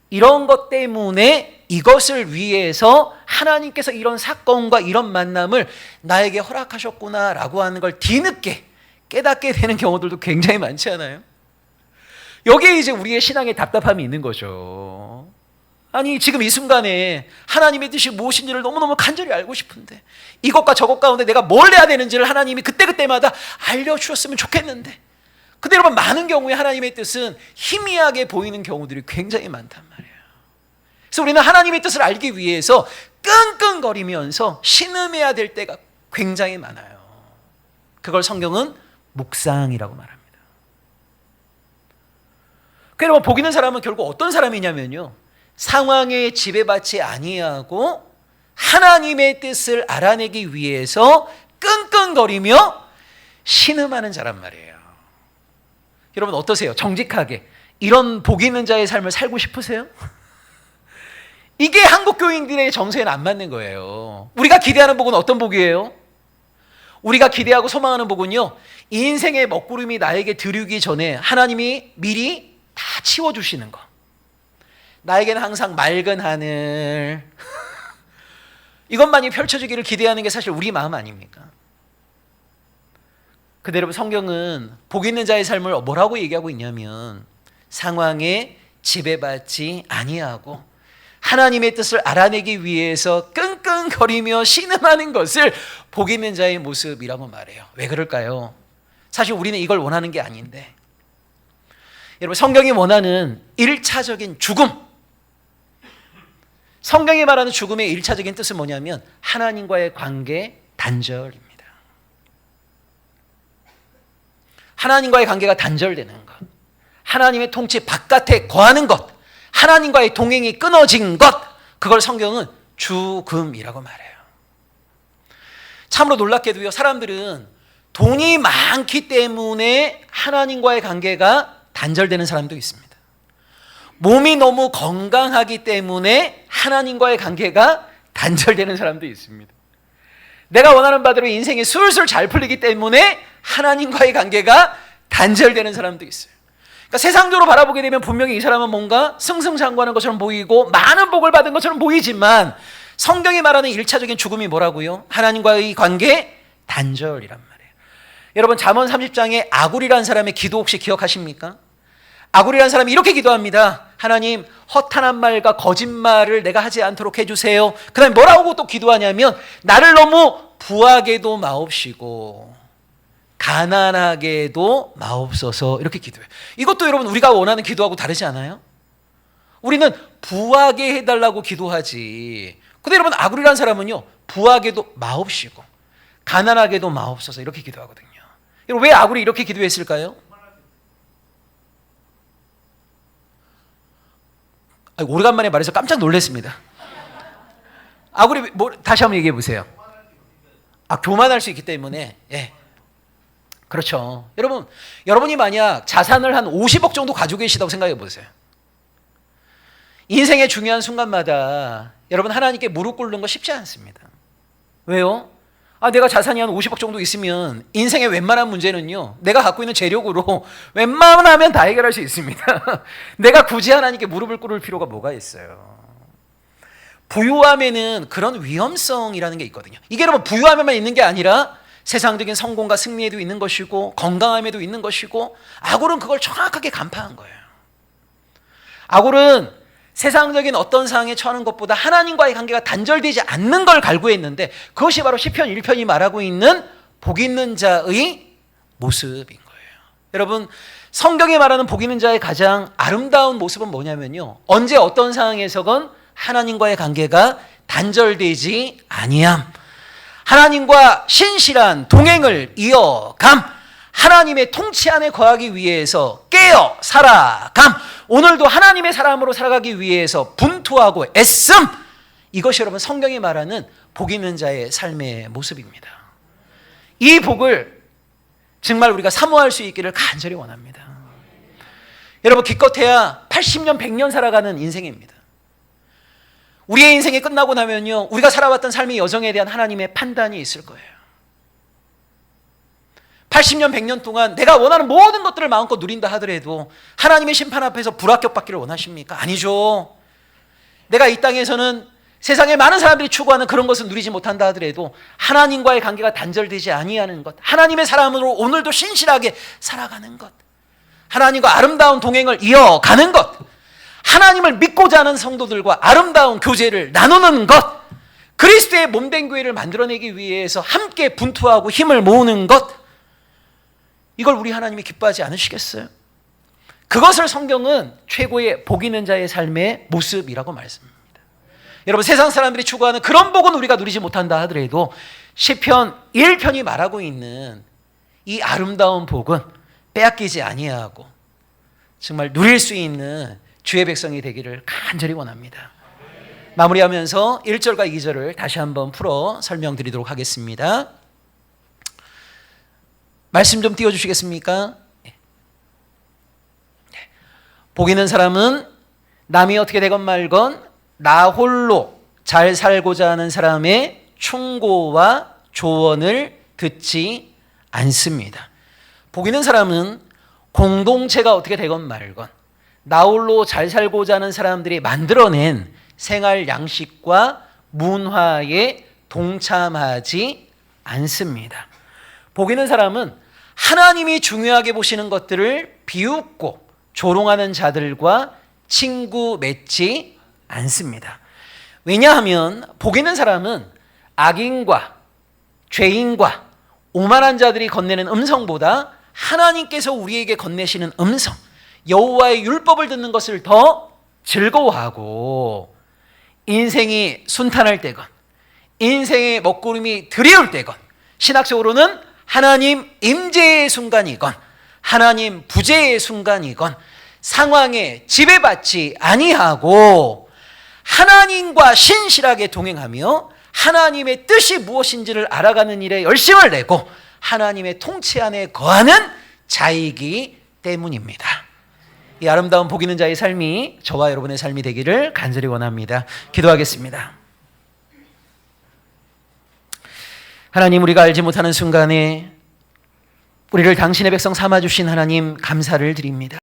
이런 것 때문에 이것을 위해서 하나님께서 이런 사건과 이런 만남을 나에게 허락하셨구나 라고 하는 걸 뒤늦게 깨닫게 되는 경우들도 굉장히 많지 않아요? 여기에 이제 우리의 신앙의 답답함이 있는 거죠. 지금 이 순간에 하나님의 뜻이 무엇인지를 너무너무 간절히 알고 싶은데, 이것과 저것 가운데 내가 뭘 해야 되는지를 하나님이 그때그때마다 알려주셨으면 좋겠는데, 근데 여러분, 많은 경우에 하나님의 뜻은 희미하게 보이는 경우들이 굉장히 많단 말이에요. 그래서 우리는 하나님의 뜻을 알기 위해서 끙끙거리면서 신음해야 될 때가 굉장히 많아요. 그걸 성경은 묵상이라고 말합니다. 그러면 복 있는 사람은 결국 어떤 사람이냐면요, 상황에 지배받지 아니하고 하나님의 뜻을 알아내기 위해서 끙끙거리며 신음하는 자란 말이에요. 여러분, 어떠세요? 정직하게 이런 복 있는 자의 삶을 살고 싶으세요? 이게 한국 교인들의 정서에는 안 맞는 거예요. 우리가 기대하는 복은 어떤 복이에요? 우리가 기대하고 소망하는 복은요, 인생의 먹구름이 나에게 들이기 전에 하나님이 미리 다 치워주시는 거. 나에게는 항상 맑은 하늘, 이것만이 펼쳐지기를 기대하는 게 사실 우리 마음 아닙니까? 근데 여러분, 성경은 복 있는 자의 삶을 뭐라고 얘기하고 있냐면, 상황에 지배받지 아니하고 하나님의 뜻을 알아내기 위해서 끙끙거리며 신음하는 것을 복 있는 자의 모습이라고 말해요. 왜 그럴까요? 사실 우리는 이걸 원하는 게 아닌데, 여러분, 성경이 원하는 1차적인 죽음, 성경이 말하는 죽음의 1차적인 뜻은 뭐냐면 하나님과의 관계 단절입니다. 하나님과의 관계가 단절되는 것, 하나님의 통치 바깥에 거하는 것, 하나님과의 동행이 끊어진 것, 그걸 성경은 죽음이라고 말해요. 참으로 놀랍게도요, 사람들은 돈이 많기 때문에 하나님과의 관계가 단절되는 사람도 있습니다. 몸이 너무 건강하기 때문에 하나님과의 관계가 단절되는 사람도 있습니다. 내가 원하는 바대로 인생이 술술 잘 풀리기 때문에 하나님과의 관계가 단절되는 사람도 있어요. 그러니까 세상적으로 바라보게 되면 분명히 이 사람은 뭔가 승승장구하는 것처럼 보이고 많은 복을 받은 것처럼 보이지만, 성경이 말하는 1차적인 죽음이 뭐라고요? 하나님과의 관계 단절이란 말이에요. 여러분, 잠언 30장에 아굴이라는 사람의 기도 혹시 기억하십니까? 아굴이라는 사람이 이렇게 기도합니다. 하나님 허탄한 말과 거짓말을 내가 하지 않도록 해주세요. 그 다음에 뭐라고 또 기도하냐면 나를 너무 부하게도 마옵시고 가난하게도 마옵소서 이렇게 기도해요. 이것도 여러분 우리가 원하는 기도하고 다르지 않아요? 우리는 부하게 해달라고 기도하지. 근데 여러분 아굴이라는 사람은요 부하게도 마옵시고 가난하게도 마옵소서 이렇게 기도하거든요. 여러분 왜 아굴이 이렇게 기도했을까요? 오래간만에 말해서 깜짝 놀랐습니다. 아굴이 다시 한번 얘기해 보세요. 교만할 수 있기 때문에. 예. 그렇죠. 여러분이 만약 자산을 한 50억 정도 가지고 계시다고 생각해 보세요. 인생의 중요한 순간마다 여러분 하나님께 무릎 꿇는 거 쉽지 않습니다. 왜요? 내가 자산이 한 50억 정도 있으면 인생의 웬만한 문제는요 내가 갖고 있는 재력으로 웬만하면 다 해결할 수 있습니다. 내가 굳이 하나님께 무릎을 꿇을 필요가 뭐가 있어요? 부유함에는 그런 위험성이라는 게 있거든요. 이게 여러분 부유함에만 있는 게 아니라 세상적인 성공과 승리에도 있는 것이고 건강함에도 있는 것이고 아굴은 그걸 정확하게 간파한 거예요. 아굴은 세상적인 어떤 상황에 처하는 것보다 하나님과의 관계가 단절되지 않는 걸 갈구했는데 그것이 바로 시편 1편이 말하고 있는 복 있는 자의 모습인 거예요. 여러분 성경이 말하는 복 있는 자의 가장 아름다운 모습은 뭐냐면요 언제 어떤 상황에서건 하나님과의 관계가 단절되지 아니함, 하나님과 신실한 동행을 이어감, 하나님의 통치 안에 거하기 위해서 깨어 살아감, 오늘도 하나님의 사람으로 살아가기 위해서 분투하고 애씀, 이것이 여러분 성경이 말하는 복 있는 자의 삶의 모습입니다. 이 복을 정말 우리가 사모할 수 있기를 간절히 원합니다. 여러분 기껏해야 80년 100년 살아가는 인생입니다. 우리의 인생이 끝나고 나면요 우리가 살아왔던 삶의 여정에 대한 하나님의 판단이 있을 거예요. 80년 100년 동안 내가 원하는 모든 것들을 마음껏 누린다 하더라도 하나님의 심판 앞에서 불합격받기를 원하십니까? 아니죠. 내가 이 땅에서는 세상에 많은 사람들이 추구하는 그런 것을 누리지 못한다 하더라도 하나님과의 관계가 단절되지 아니하는 것, 하나님의 사람으로 오늘도 신실하게 살아가는 것, 하나님과 아름다운 동행을 이어가는 것, 하나님을 믿고자 하는 성도들과 아름다운 교제를 나누는 것, 그리스도의 몸된 교회를 만들어내기 위해서 함께 분투하고 힘을 모으는 것, 이걸 우리 하나님이 기뻐하지 않으시겠어요? 그것을 성경은 최고의 복 있는 자의 삶의 모습이라고 말씀합니다. 여러분 세상 사람들이 추구하는 그런 복은 우리가 누리지 못한다 하더라도 시편 1편이 말하고 있는 이 아름다운 복은 빼앗기지 아니하고 정말 누릴 수 있는 주의 백성이 되기를 간절히 원합니다. 마무리하면서 1절과 2절을 다시 한번 풀어 설명드리도록 하겠습니다. 말씀 좀 띄워주시겠습니까? 복 있는 사람은 남이 어떻게 되건 말건 나 홀로 잘 살고자 하는 사람의 충고와 조언을 듣지 않습니다. 복 있는 사람은 공동체가 어떻게 되건 말건 나 홀로 잘 살고자 하는 사람들이 만들어낸 생활 양식과 문화에 동참하지 않습니다. 복 있는 사람은 하나님이 중요하게 보시는 것들을 비웃고 조롱하는 자들과 친구 맺지 않습니다. 왜냐하면 복 있는 사람은 악인과 죄인과 오만한 자들이 건네는 음성보다 하나님께서 우리에게 건네시는 음성, 여호와의 율법을 듣는 것을 더 즐거워하고 인생이 순탄할 때건 인생의 먹구름이 드리울 때건 신학적으로는 하나님 임재의 순간이건 하나님 부재의 순간이건 상황에 지배받지 아니하고 하나님과 신실하게 동행하며 하나님의 뜻이 무엇인지를 알아가는 일에 열심을 내고 하나님의 통치 안에 거하는 자이기 때문입니다. 이 아름다운 복 있는 자의 삶이 저와 여러분의 삶이 되기를 간절히 원합니다. 기도하겠습니다. 하나님, 우리가 알지 못하는 순간에 우리를 당신의 백성 삼아주신 하나님 감사를 드립니다.